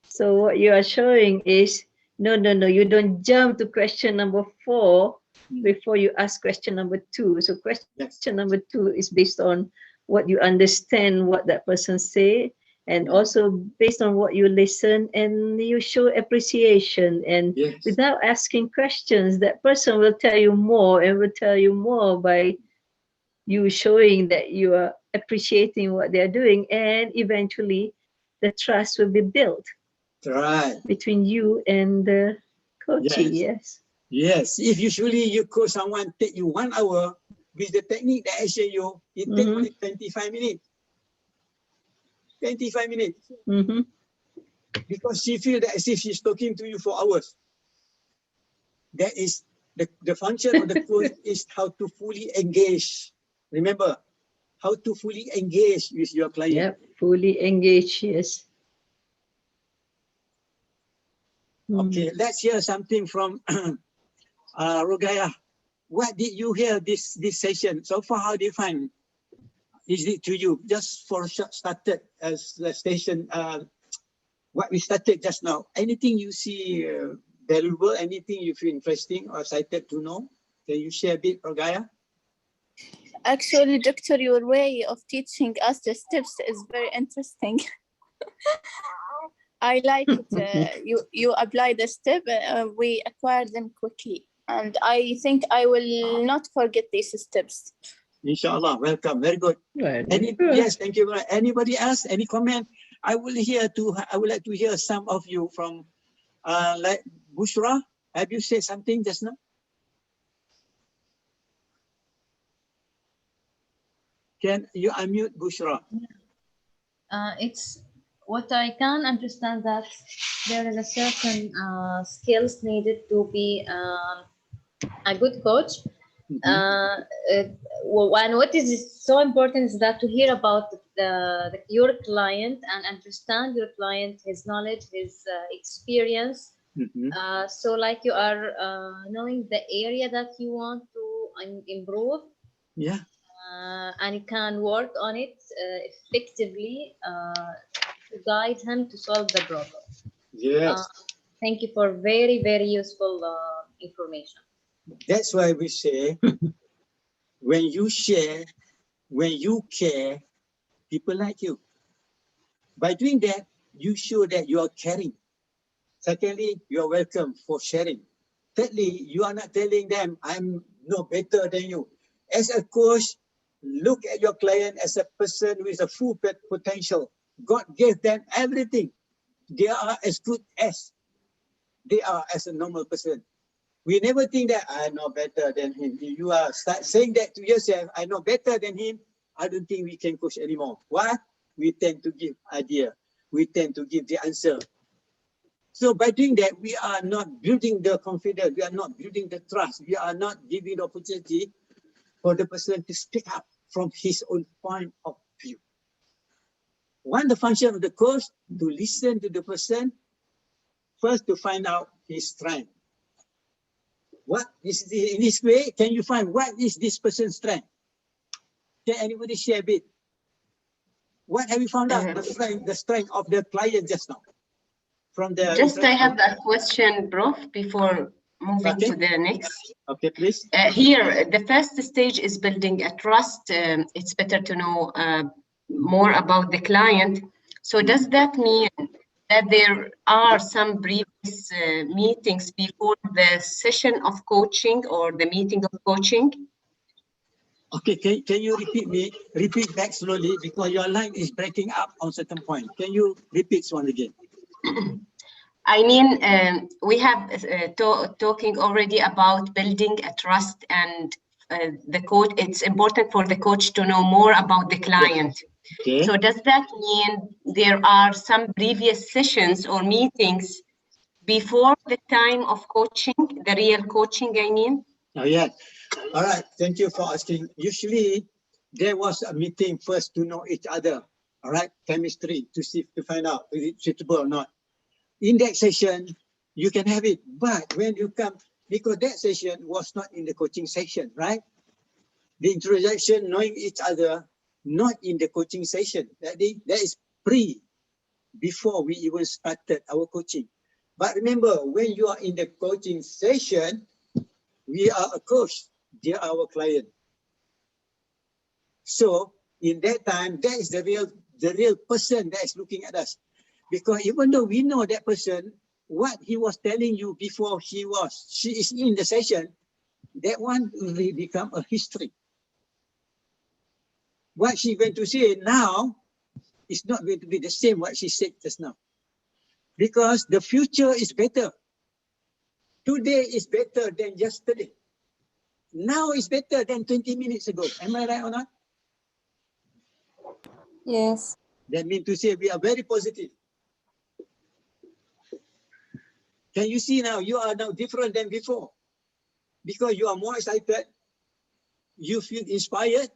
So what you are showing is, no, you don't jump to question number 4 before you ask question number 2. So question number 2 is based on what you understand, what that person say, and also based on what you listen, and you show appreciation. And without asking questions, that person will tell you more and will tell you more by you showing that you are appreciating what they're doing, and eventually the trust will be built between you and the coachee. Yes. If usually you coach someone, take you 1 hour, with the technique that I show you, it takes only 25 minutes. 25 minutes. Because she feels that as if she's talking to you for hours. That is the function of the coach is how to fully engage. Remember, how to fully engage with your client. Yep, fully engage, yes. Okay, let's hear something from Rogaya. What did you hear this session? So far, how do you find? Is it to you? Just for started as the station, what we started just now. Anything you see valuable, anything you feel interesting or excited to know? Can you share a bit, Rogaya? Actually, Doctor, your way of teaching us the steps is very interesting. I like it. You apply the step, we acquire them quickly. And I think I will not forget these steps. Inshallah, welcome. Very good. Yes, thank you. Anybody else? Any comment? I would like to hear some of you from like Bushra. Have you said something just now? Can you unmute Bushra? It's what I can understand, that there is a certain skills needed to be a good coach. And what is so important is that to hear about your client and understand your client, his knowledge, his experience. So like you are knowing the area that you want to improve. Yeah. And you can work on it effectively to guide him to solve the problem. Yes. Thank you for very, very useful information. That's why we say, when you share, when you care, people like you. By doing that, you show that you are caring. Secondly, you are welcome for sharing. Thirdly, you are not telling them, I'm no better than you. As a coach, look at your client as a person with a full potential. God gave them everything. They are as good as they are as a normal person. We never think that I know better than him. If you are start saying that to yourself, I know better than him, I don't think we can coach anymore. Why? We tend to give idea. We tend to give the answer. So by doing that, we are not building the confidence. We are not building the trust. We are not giving the opportunity for the person to speak up from his own point of view. One, the function of the coach, to listen to the person, first to find out his strength. What is in this way, can you find what is this person's strength? Can anybody share a bit? What have you found out, the strength of the client just now? From the just I have a question, Prof, before moving to the next. Okay, please. Here, the first stage is building a trust. It's better to know more about the client. So does that mean that there are some previous meetings before the session of coaching or the meeting of coaching? Okay, can you repeat back slowly, because your line is breaking up on certain point. Can you repeat one again? I mean, we have talking already about building a trust, and the coach, it's important for the coach to know more about the client. Okay. So does that mean there are some previous sessions or meetings before the time of coaching, the real coaching, I mean? Oh, yeah. All right. Thank you for asking. Usually, there was a meeting first to know each other. All right. Chemistry to see, to find out is it suitable or not. In that session, you can have it. But when you come, because that session was not in the coaching session, right? The introduction, knowing each other, not in the coaching session. That is before we even started our coaching. But remember, when you are in the coaching session, we are a coach, they are our client. So in that time, that is the real person that is looking at us. Because even though we know that person, what he was telling you before she is in the session, that one will become a history. What she's going to say now is not going to be the same what she said just now. Because the future is better. Today is better than yesterday. Now is better than 20 minutes ago. Am I right or not? Yes. That means to say we are very positive. Can you see now, you are now different than before? Because you are more excited, you feel inspired.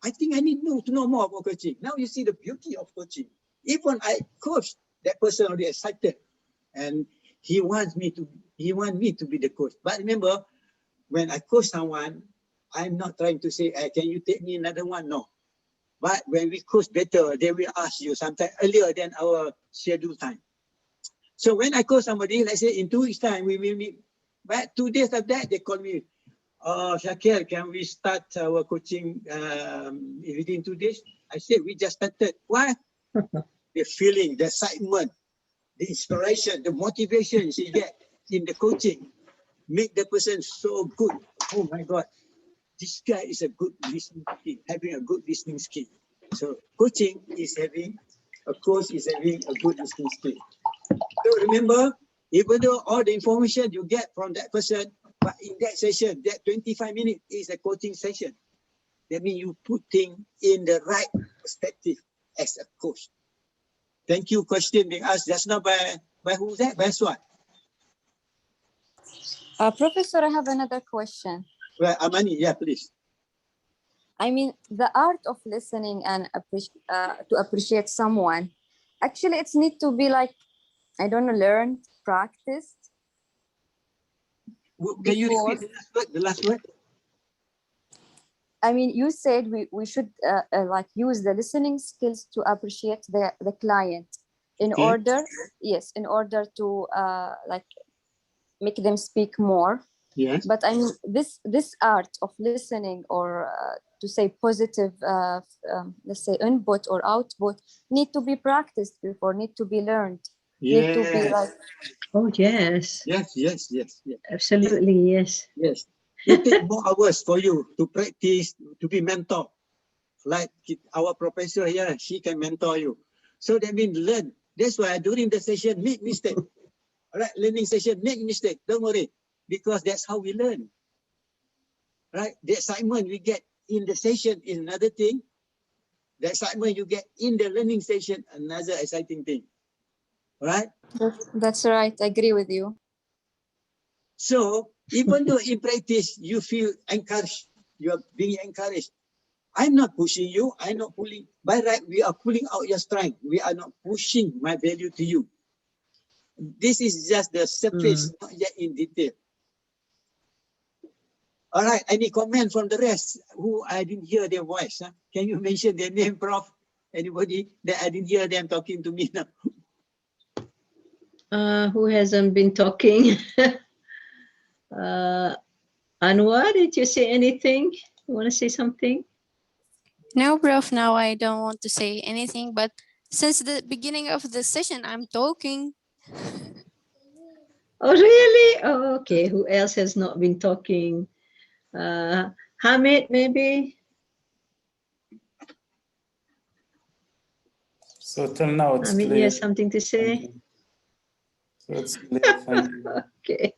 I think I need to know more about coaching. Now you see the beauty of coaching. Even I coach, that person already excited, and he wants me to be the coach. But remember, when I coach someone, I'm not trying to say, hey, can you take me another one? No. But when we coach better, they will ask you sometime earlier than our scheduled time. So when I call somebody, let's say in 2 weeks' time, we will meet. But 2 days after that, they call me, Shakir, can we start our coaching within 2 days? I said, we just started. Why? The feeling, the excitement, the inspiration, the motivation she get in the coaching make the person so good. Oh my God, this guy is a good listening skill, having a good listening skill. So coaching is having, a coach is having a good listening skill. So remember, even though all the information you get from that person, but in that session, that 25 minutes is a coaching session. That means you put things in the right perspective as a coach. Thank you. Question being asked just now by who's that? By Swan. Professor, I have another question. Well, Amani, yeah, please. I mean, the art of listening and to appreciate someone, actually, it's need to be like, I don't know, learned, practiced. Can you repeat the last word? I mean, you said we should like use the listening skills to appreciate the client in order, yes, in order to like make them speak more. Yes. But I mean, this art of listening, or to say positive, let's say input or output, need to be practiced before, need to be learned. Yes. Need to be like. Oh yes. Yes. Absolutely, yes. Yes. It takes more hours for you to practice, to be mentor. Like our professor here, she can mentor you. So that means learn. That's why during the session, make mistake. All right, learning session, make mistake. Don't worry, because that's how we learn. Right? The excitement we get in the session is another thing. The excitement you get in the learning station, another exciting thing. Right? That's right. I agree with you. So even though in practice you feel encouraged, you are being encouraged. I'm not pushing you, I'm not pulling. By right, we are pulling out your strength. We are not pushing my value to you. This is just the surface, not yet in detail. All right, any comment from the rest who I didn't hear their voice? Huh? Can you mention their name, Prof? Anybody that I didn't hear them talking to me now? Who hasn't been talking? Anwar, did you say anything? You want to say something? No, Prof, now I don't want to say anything, but since the beginning of the session, I'm talking. Oh, really? Oh, okay. Who else has not been talking? Hamid, maybe? So till now it's Hamid, clear. you have something to say? So it's clear, thank you. Okay.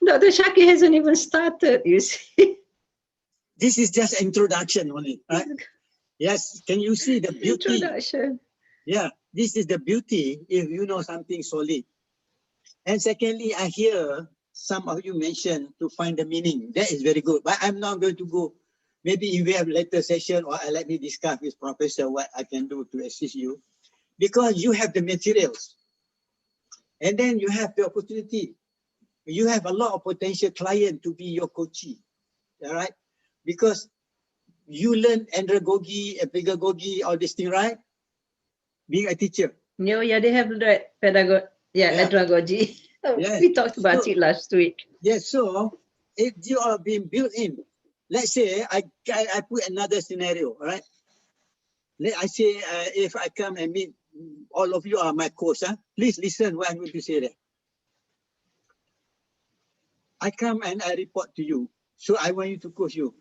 Dr. Shaki hasn't even started, you see. This is just introduction only, right? Yes, can you see the beauty? Introduction. Yeah, this is the beauty if you know something solid. And secondly, I hear some of you mention to find the meaning. That is very good, but I'm not going to go. Maybe if we have later session or let me discuss with Professor what I can do to assist you. Because you have the materials. And then you have the opportunity. You have a lot of potential client to be your coachee, all right? Because you learn andragogy, pedagogy, all this thing, right? Being a teacher. No, yeah, they have the pedagogy, andragogy. Yes. We talked about it last week. Yes, so if you are being built in, let's say I put another scenario, right? I say if I come and meet all of you are my coach, huh? Please listen what I'm going to say there. I come and I report to you. So I want you to coach you.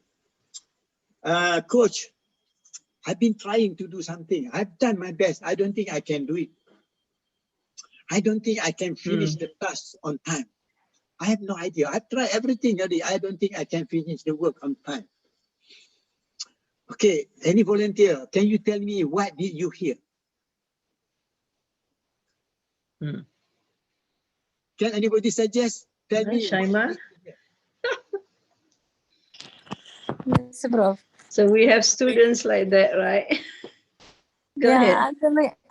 Coach, I've been trying to do something. I've done my best. I don't think I can do it. I don't think I can finish the task on time. I have no idea. I've tried everything already. I don't think I can finish the work on time. Okay, any volunteer, can you tell me what did you hear? Can anybody suggest? Tell me. Shaima? Yes, Prof. So we have students like that, right? Go ahead.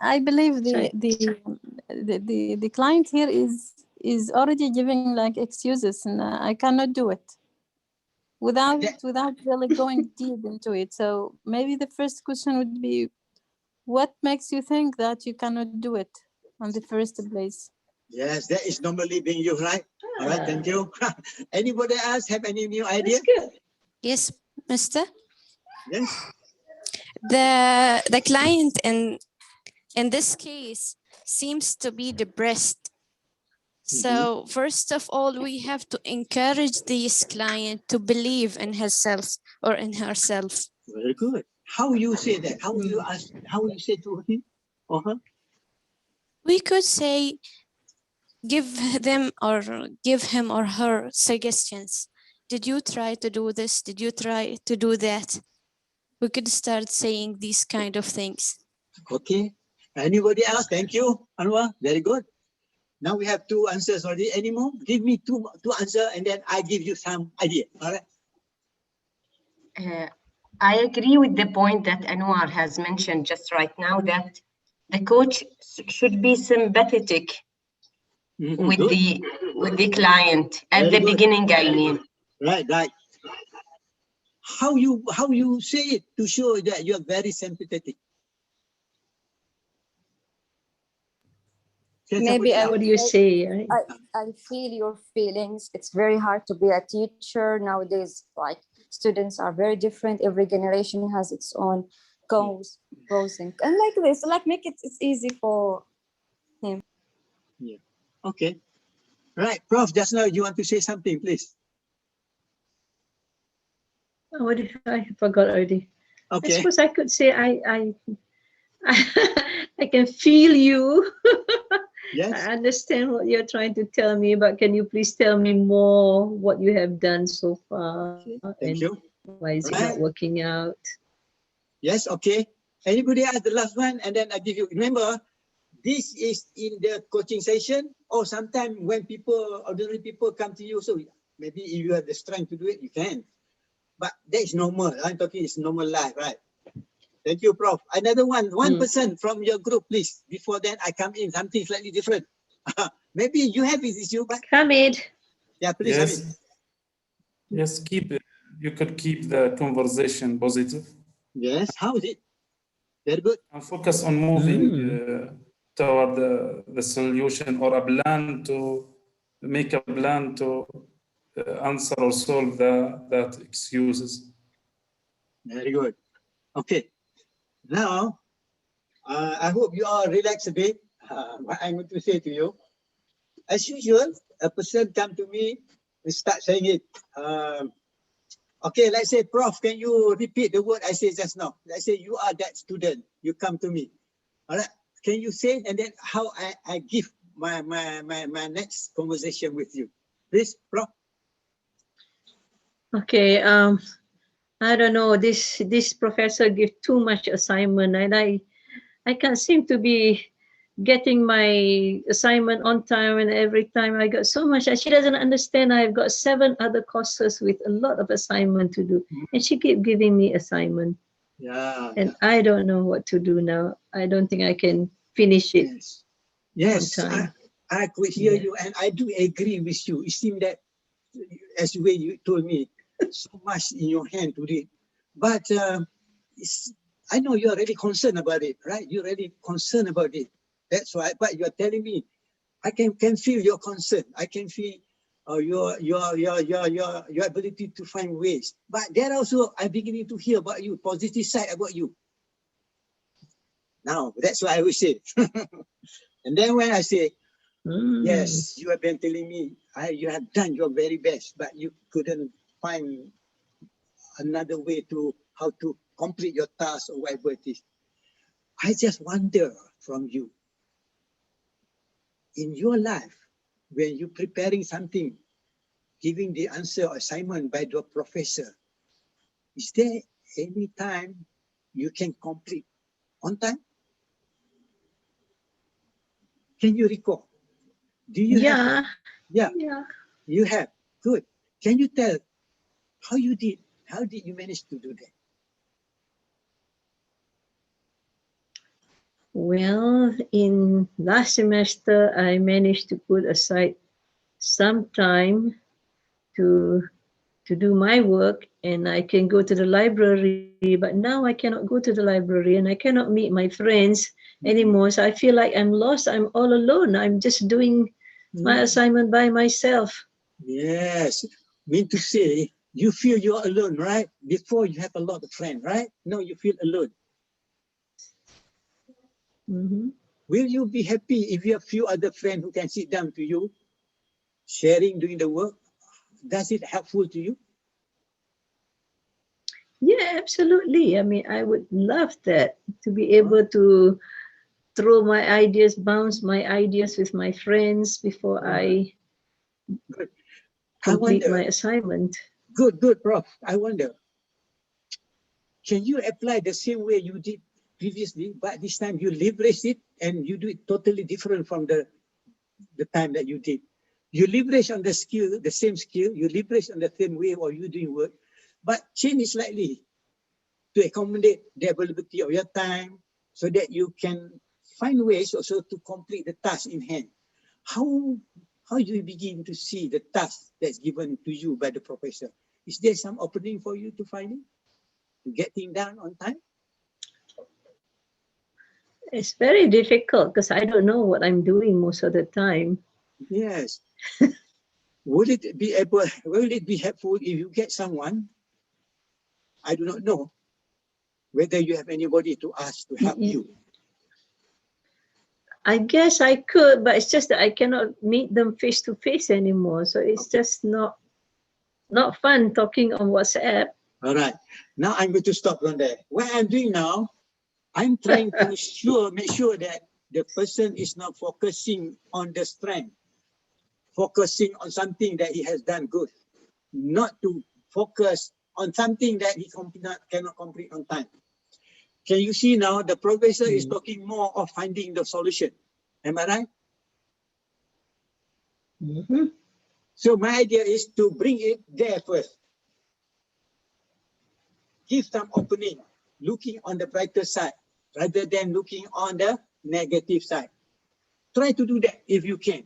I believe the client here is already giving like excuses, and I cannot do it without really going deep into it. So maybe the first question would be, what makes you think that you cannot do it on the first place? Yes, that is normally being you, right? All right, thank you. Anybody else have any new idea? That's good. Yes, Mister. Yes. The client in this case seems to be depressed. So first of all, we have to encourage this client to believe in himself or in herself. Very good. How you say that? How you ask? How you say to him or her? We could say, give him or her suggestions. Did you try to do this? Did you try to do that? We could start saying these kind of things. Okay. Anybody else? Thank you, Anwar. Very good. Now we have two answers already. Any more? Give me two answers and then I give you some idea. All right. I agree with the point that Anwar has mentioned just right now, that the coach should be sympathetic with the client at the beginning, I mean. Right. How you say it to show that you are very sympathetic? Maybe what do you say? I feel your feelings. It's very hard to be a teacher nowadays. Like, students are very different. Every generation has its own goals, and like this, like make it's easy for him. Yeah. Okay. Right, Prof. Just now you want to say something, please. Oh, what if I forgot already? Okay. I suppose I could say I can feel you. Yes. I understand what you're trying to tell me, but can you please tell me more what you have done so far? Thank you. Why is it not working out? Yes, okay. Anybody has the last one? And then I give you, remember, this is in the coaching session, or sometimes when people, ordinary people come to you, so maybe if you have the strength to do it, you can. But that is normal. I'm talking it's normal life, right? Thank you, Prof. Another one person from your group, please. Before then, I come in, something slightly different. Maybe you have this issue, but... Hamid. Yeah, please, Yes. Hamid. Yes, you could keep the conversation positive. Yes, how is it? Very good. And focus on moving toward the solution or a plan to make a plan to answer or solve that excuses. Very good. Okay. Now, I hope you all relax a bit. What I'm going to say to you. As usual, a person come to me and start saying it. Okay, let's say, Prof, can you repeat the word I said just now? Let's say you are that student. You come to me. All right. Can you say it? And then how I give my next conversation with you. Please, Prof. Okay. I don't know. This professor give too much assignment, and I can't seem to be getting my assignment on time, and every time I got so much, and she doesn't understand I've got 7 other courses with a lot of assignment to do, and she keep giving me assignment. Yeah. And I don't know what to do now. I don't think I can finish it. Yes. On time. I could hear you, and I do agree with you. It seems that, as the way you told me, so much in your hand to read. But I know you're really concerned about it, right? You're really concerned about it. That's why. But you're telling me, I can feel your concern. I can feel your ability to find ways. But there also, I'm beginning to hear about you, positive side about you. Now, that's why I will say. And then when I say, yes, you have been telling me, you have done your very best, but you couldn't find another way to how to complete your task or whatever it is. I just wonder from you, in your life, when you're preparing something, giving the answer or assignment by the professor, is there any time you can complete on time? Can you recall? Do you have? Yeah. You have. Good. Can you tell how you did? How did you manage to do that? Well, in last semester, I managed to put aside some time to do my work, and I can go to the library, but now I cannot go to the library and I cannot meet my friends anymore. So I feel like I'm lost. I'm all alone. I'm just doing my assignment by myself. Yes. Mean to say, you feel you're alone, right? Before you have a lot of friends, right? Now you feel alone. Will you be happy if you have few other friends who can sit down to you, sharing, doing the work? Does it helpful to you? Yeah, absolutely. I mean, I would love that, to be able to throw my ideas, bounce my ideas with my friends before I complete my assignment. Good, Prof. I wonder, can you apply the same way you did previously, but this time you leverage it and you do it totally different from the time that you did? You leverage on the skill, the same skill, you leverage on the same way while you doing work, but change it slightly to accommodate the availability of your time so that you can find ways also to complete the task in hand. How do you begin to see the task that's given to you by the professor? Is there some opening for you to find it, to get things done on time? It's very difficult because I don't know what I'm doing most of the time. Yes. Will it be helpful if you get someone? I do not know whether you have anybody to ask to help you. I guess I could, but it's just that I cannot meet them face to face anymore. So it's just not fun talking on WhatsApp. All right. Now I'm going to stop on there. What I'm doing now, I'm trying to make sure that the person is not focusing on the strength, focusing on something that he has done good, not to focus on something that he cannot complete on time. Can you see now the professor is talking more of finding the solution? Am I right? So my idea is to bring it there first. Give some opening, looking on the brighter side, rather than looking on the negative side. Try to do that if you can.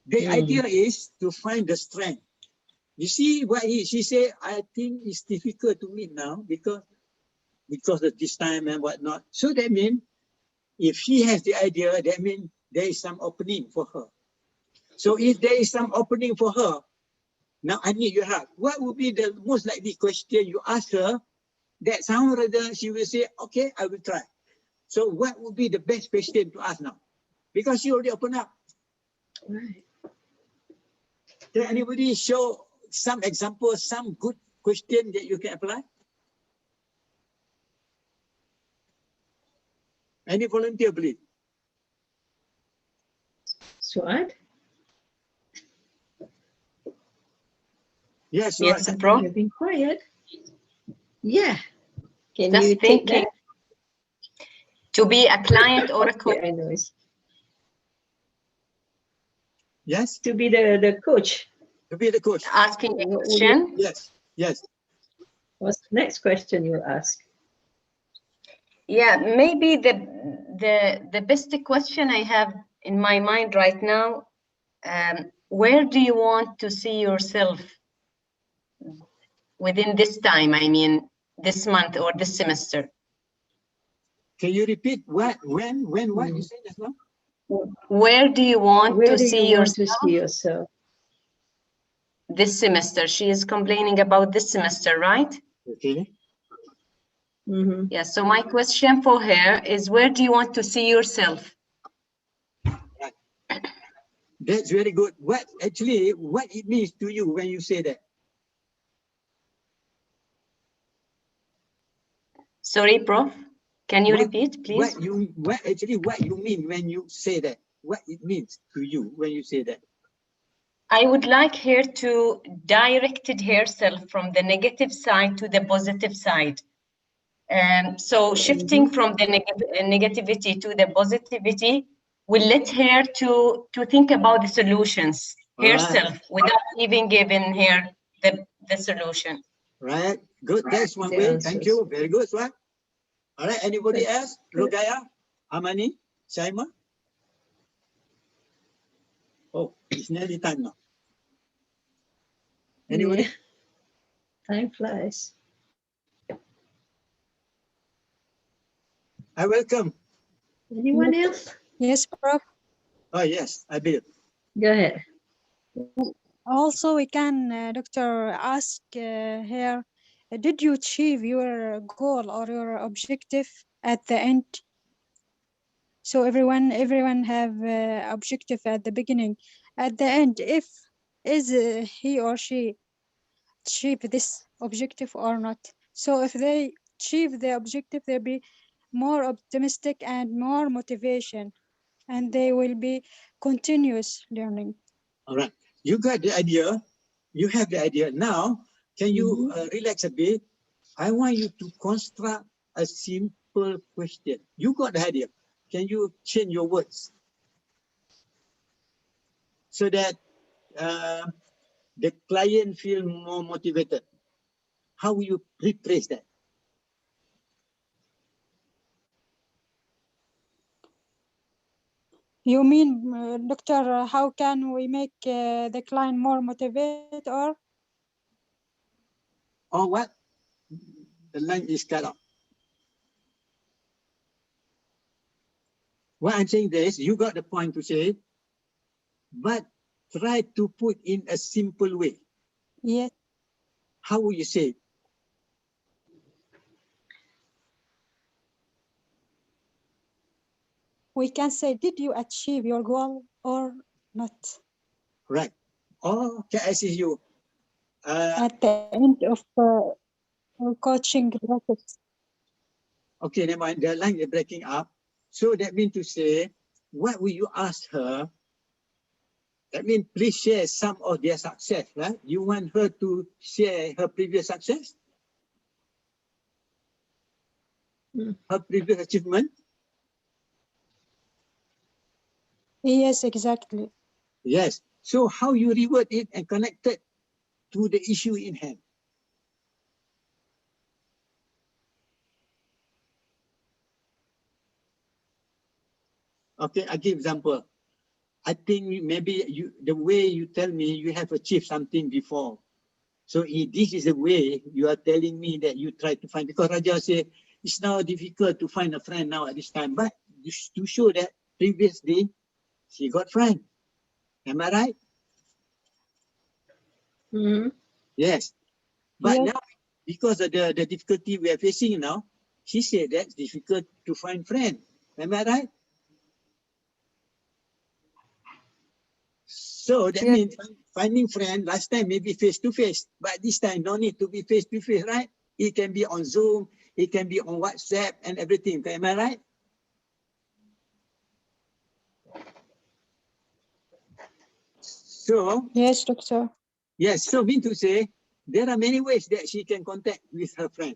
The idea is to find the strength. You see what she said, I think it's difficult to meet now because of this time and whatnot. So that means if she has the idea, that means there is some opening for her. So if there is some opening for her, now I need your help. What would be the most likely question you ask her that sound rather she will say, okay, I will try. So what would be the best question to ask now? Because she already opened up. Right. Can anybody show some examples, some good question that you can apply? Any volunteer, please? Suad? Yes, Yes, Suad. Prof. You've been quiet. Yeah. Can Just you take thinking. that? To be a client or a coach? Okay, I know. Yes? To be the coach. To be the coach. Asking a What would you- question? Yes, yes. What's the next question you'll ask? Yeah, maybe the best question I have in my mind right now, where do you want to see yourself within this time? I mean, this month or this semester? Can you repeat what, when, what you said just now? Where do you want Where to do see you want yourself to see yourself? this semester? She is complaining about this semester, right? Okay. Yeah, so my question for her is, where do you want to see yourself? Right. That's very good. What it means to you when you say that? Sorry, Prof. Can you repeat, please? What you mean when you say that? What it means to you when you say that? I would like her to direct herself from the negative side to the positive side. So shifting from the negativity to the positivity will let her to think about the solutions herself without even giving her the solution. Right. Good. That's one way. Thank you. Very good, Swat. All right. Anybody else? Rugaya, Amani, Shaima? Oh, it's nearly time now. Anybody? Yeah. Time flies. I welcome. Anyone else? Yes, Prof. Oh, yes, I will. Go ahead. Also, we can, Doctor, ask her, did you achieve your goal or your objective at the end? So everyone have objective at the beginning. At the end, is he or she achieve this objective or not? So if they achieve the objective, they'll be more optimistic and more motivation, and they will be continuous learning. All right. You got the idea. You have the idea. Now, can you relax a bit? I want you to construct a simple question. You got the idea. Can you change your words so that the client feel more motivated? How will you rephrase that? You mean, Doctor, how can we make the client more motivated or? Or what? The line is cut off. What I'm saying is, you got the point to say, but try to put in a simple way. Yes. How will you say it? We can say, did you achieve your goal or not? Right. Or can I see you? At the end of coaching process. Okay, never mind. The line is breaking up. So that means to say, what will you ask her That means please share some of their success, right? You want her to share her previous success? Her previous achievement? Yes, exactly. Yes. So how you reword it and connect it to the issue in hand? Okay, I give example. I think maybe the way you tell me you have achieved something before. So this is the way you are telling me that you try to find, because Raja said it's now difficult to find a friend now at this time, but to show that previously she got friend. Am I right? Yes. But Yes. now, because of the difficulty we are facing now, she said that it's difficult to find friend. Am I right? So that means finding friend, last time maybe face to face, but this time no need to be face to face, right? It can be on Zoom, it can be on WhatsApp and everything. Am I right? So yes, doctor. Yes, so mean to say there are many ways that she can contact with her friend,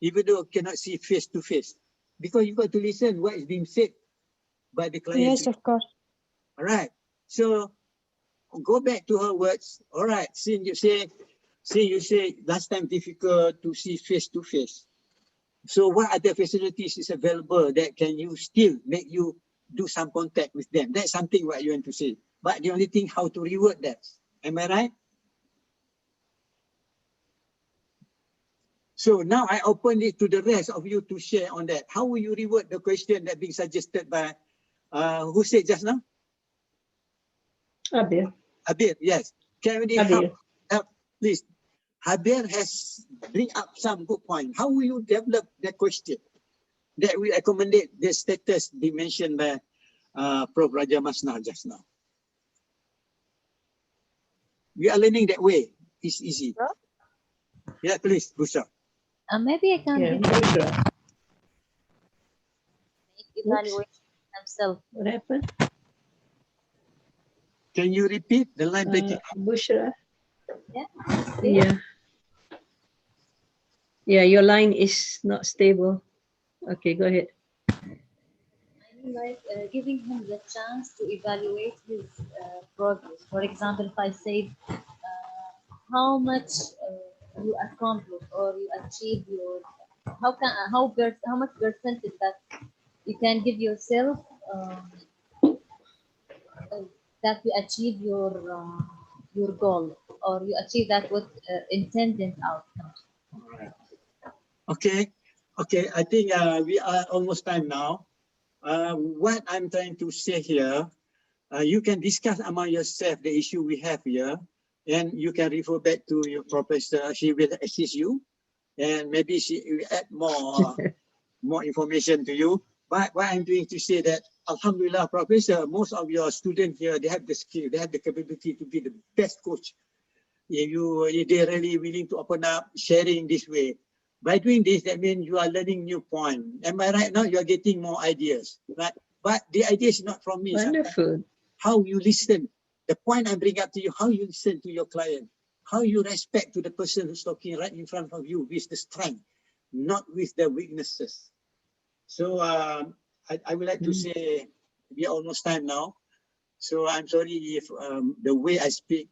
even though cannot see face to face, because you got to listen what is being said by the client. Yes, of course. All right. So go back to her words. All right. Since you say last time difficult to see face to face. So what other facilities is available that can you still make you do some contact with them? That's something what you want to say. But the only thing how to reword that. Am I right? So now I open it to the rest of you to share on that. How will you reword the question that being suggested by who said just now? Abir. Abir, yes. Can we help, please? Abir has bring up some good point. How will you develop the question that will accommodate the status be mentioned by Prof. Raja Masna just now? We are learning that way. It's easy. Yeah, please, Busha. Maybe I can give evaluation themselves. What happened? Can you repeat the line breaking? Bushra. Yeah. Yeah. Yeah, your line is not stable. Okay, go ahead. I mean, like giving him the chance to evaluate his progress. For example, if I say how much you accomplished or you achieved your, how much percentage that you can give yourself that you achieve your goal or you achieve that with intended outcome. Okay, okay. I think we are almost time now. What I'm trying to say here, you can discuss among yourself the issue we have here, and you can refer back to your professor. She will assist you, and maybe she will add more information to you. But what I'm doing to say that, Alhamdulillah, Professor, most of your students here, they have the skill, they have the capability to be the best coach. If they're really willing to open up, sharing this way. By doing this, that means you are learning new point. Am I right now? You are getting more ideas, right? But the idea is not from me. Wonderful. How you listen. The point I bring up to you, how you listen to your client, how you respect to the person who's talking right in front of you with the strength, not with the weaknesses. So I would like to say we are almost time now. So I'm sorry if the way I speak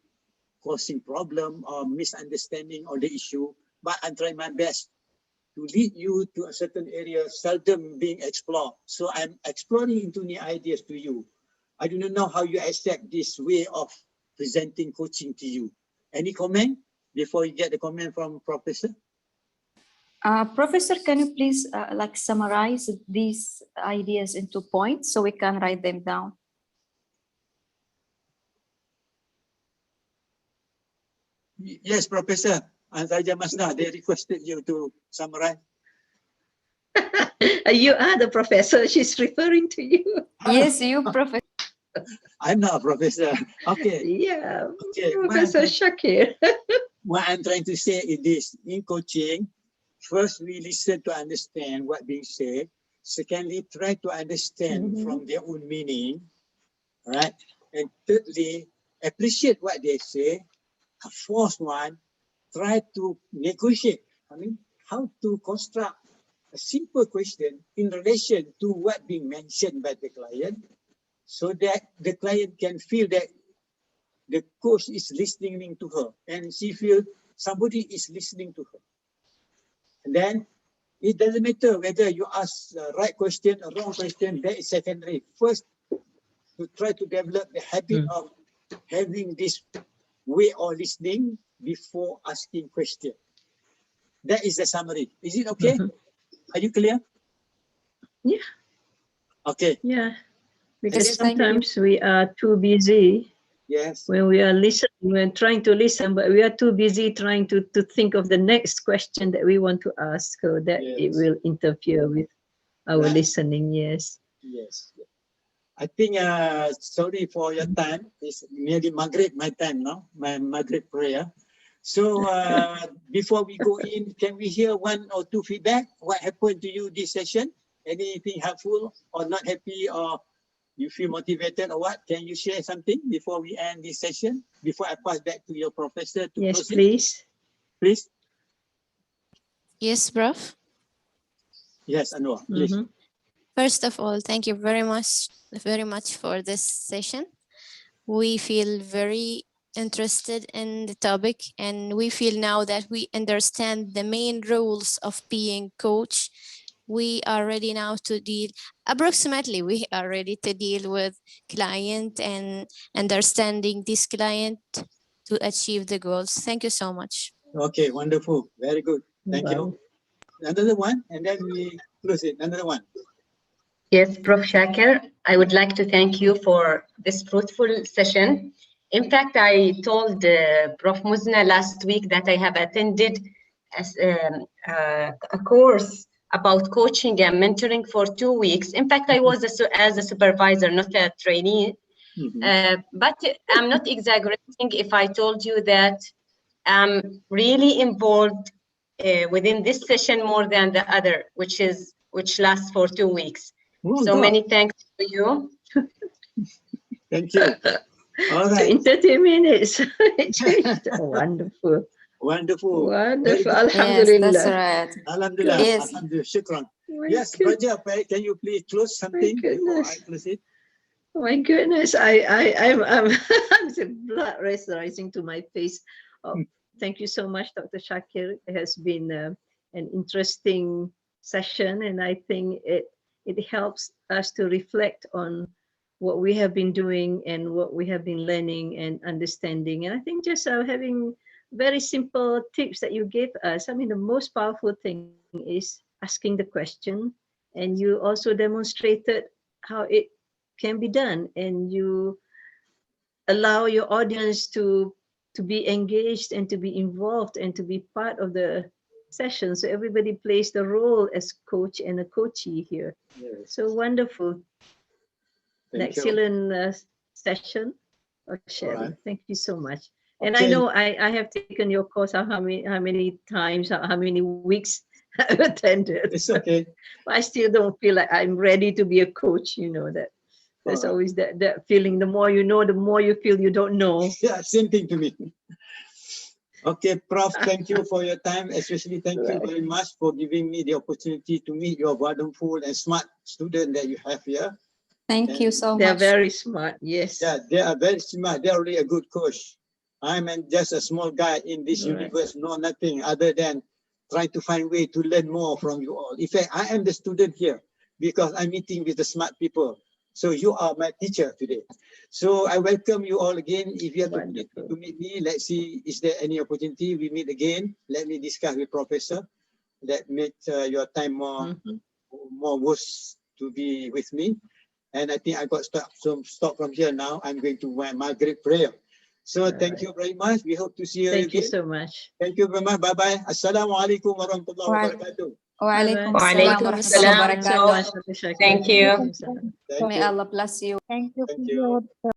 causing problem or misunderstanding on the issue, but I'm trying my best to lead you to a certain area seldom being explored. So I'm exploring into new ideas to you. I do not know how you accept this way of presenting coaching to you. Any comment before you get the comment from Professor? Professor, can you please like summarize these ideas into points so we can write them down? Yes, Professor. And Raja Masna, they requested you to summarize. You are the professor. She's referring to you. Yes, you, Professor. I'm not a professor. Okay. Yeah, okay. Professor Shakir. What I'm trying to say is this. In coaching, first we listen to understand what being said. Secondly, try to understand from their own meaning. Right? And thirdly, appreciate what they say, a force one, try to negotiate. I mean, how to construct a simple question in relation to what being mentioned by the client, so that the client can feel that the coach is listening to her and she feels somebody is listening to her. And then it doesn't matter whether you ask the right question or wrong question, that is secondary. First, to try to develop the habit of having this way of listening before asking question. That is the summary. Is it okay? Are you clear? Yeah. Okay. Yeah. Because Yes, thank you. sometimes we are too busy Yes. when we are listening, we're trying to listen, but we are too busy trying to think of the next question that we want to ask, so that it Yes. will interfere with our Right. listening. Yes. Yes. I think, sorry for your time. It's nearly Maghrib, my time now, my Maghrib prayer. So before we go in, can we hear one or two feedback? What happened to you this session? Anything helpful or not happy, or you feel motivated or what? Can you share something before we end this session? Before I pass back to your professor to Yes, proceed? please. Please. Yes, Prof. Yes, Anwar, please. First of all, thank you very much for this session. We feel very interested in the topic, and we feel now that we understand the main rules of being coach. We are ready now to deal, approximately we are ready to deal with client and understanding this client to achieve the goals. Thank you so much. Okay, wonderful. Very good. Thank you. Another one, and then we close it. Another one. Yes, Prof. Shakir, I would like to thank you for this fruitful session. In fact, I told Prof. Muzna last week that I have attended a course about coaching and mentoring for 2 weeks. In fact, I was as a supervisor, not a trainee. But I'm not exaggerating if I told you that I'm really involved within this session more than the other, which lasts for 2 weeks. Oh, so God. many thanks to you. Thank you. All So right. in 30 minutes, it changed. Wonderful. Wonderful. Wonderful. Very good. Alhamdulillah. Yes, that's right. Alhamdulillah. Yes. Alhamdulillah. Shukran. My Yes, good- Rajab, can you please close something before I goodness. close it? My goodness, I'm the blood rising to my face. Oh, thank you so much, Dr. Shakir. It has been an interesting session, and I think it helps us to reflect on what we have been doing and what we have been learning and understanding. And I think just having very simple tips that you gave us. I mean, the most powerful thing is asking the question, and you also demonstrated how it can be done, and you allow your audience to be engaged and to be involved and to be part of the session, so everybody plays the role as coach and a coachee here. Yes. So wonderful. Thank you. Excellent session of sharing. Alright. Thank you so much. And I Okay. know I have taken your course how many times, how many weeks I've attended. It's okay. But I still don't feel like I'm ready to be a coach. You know that. There's Alright. always that feeling. The more you know, the more you feel you don't know. Yeah, same thing to me. Okay, Prof, thank you for your time. Especially thank you very much for giving me the opportunity to meet your wonderful and smart student that you have here. Thank you so They're much. very smart. Yes. Yeah, they are very smart. They're really a good coach. I'm just a small guy in this Right. universe, know nothing other than trying to find way to learn more from you all. In fact, I am the student here because I'm meeting with the smart people. So you are my teacher today. So I welcome you all again. If you have the opportunity to meet me, let's see, is there any opportunity we meet again? Let me discuss with Professor. That makes your time more worth to be with me. And I think I got stop from here now. I'm going to my Maghrib prayer. So thank you very much. We hope to see you Thank again. you so much. Thank you very much. Bye-bye. Assalamualaikum warahmatullahi wabarakatuh. Wa alaikum Bye-bye. assalam wa rahmatullahi wa Waalaikumsalam. barakatuh. Thank you. Thank May you. Allah bless you. Thank you. Thank for you. your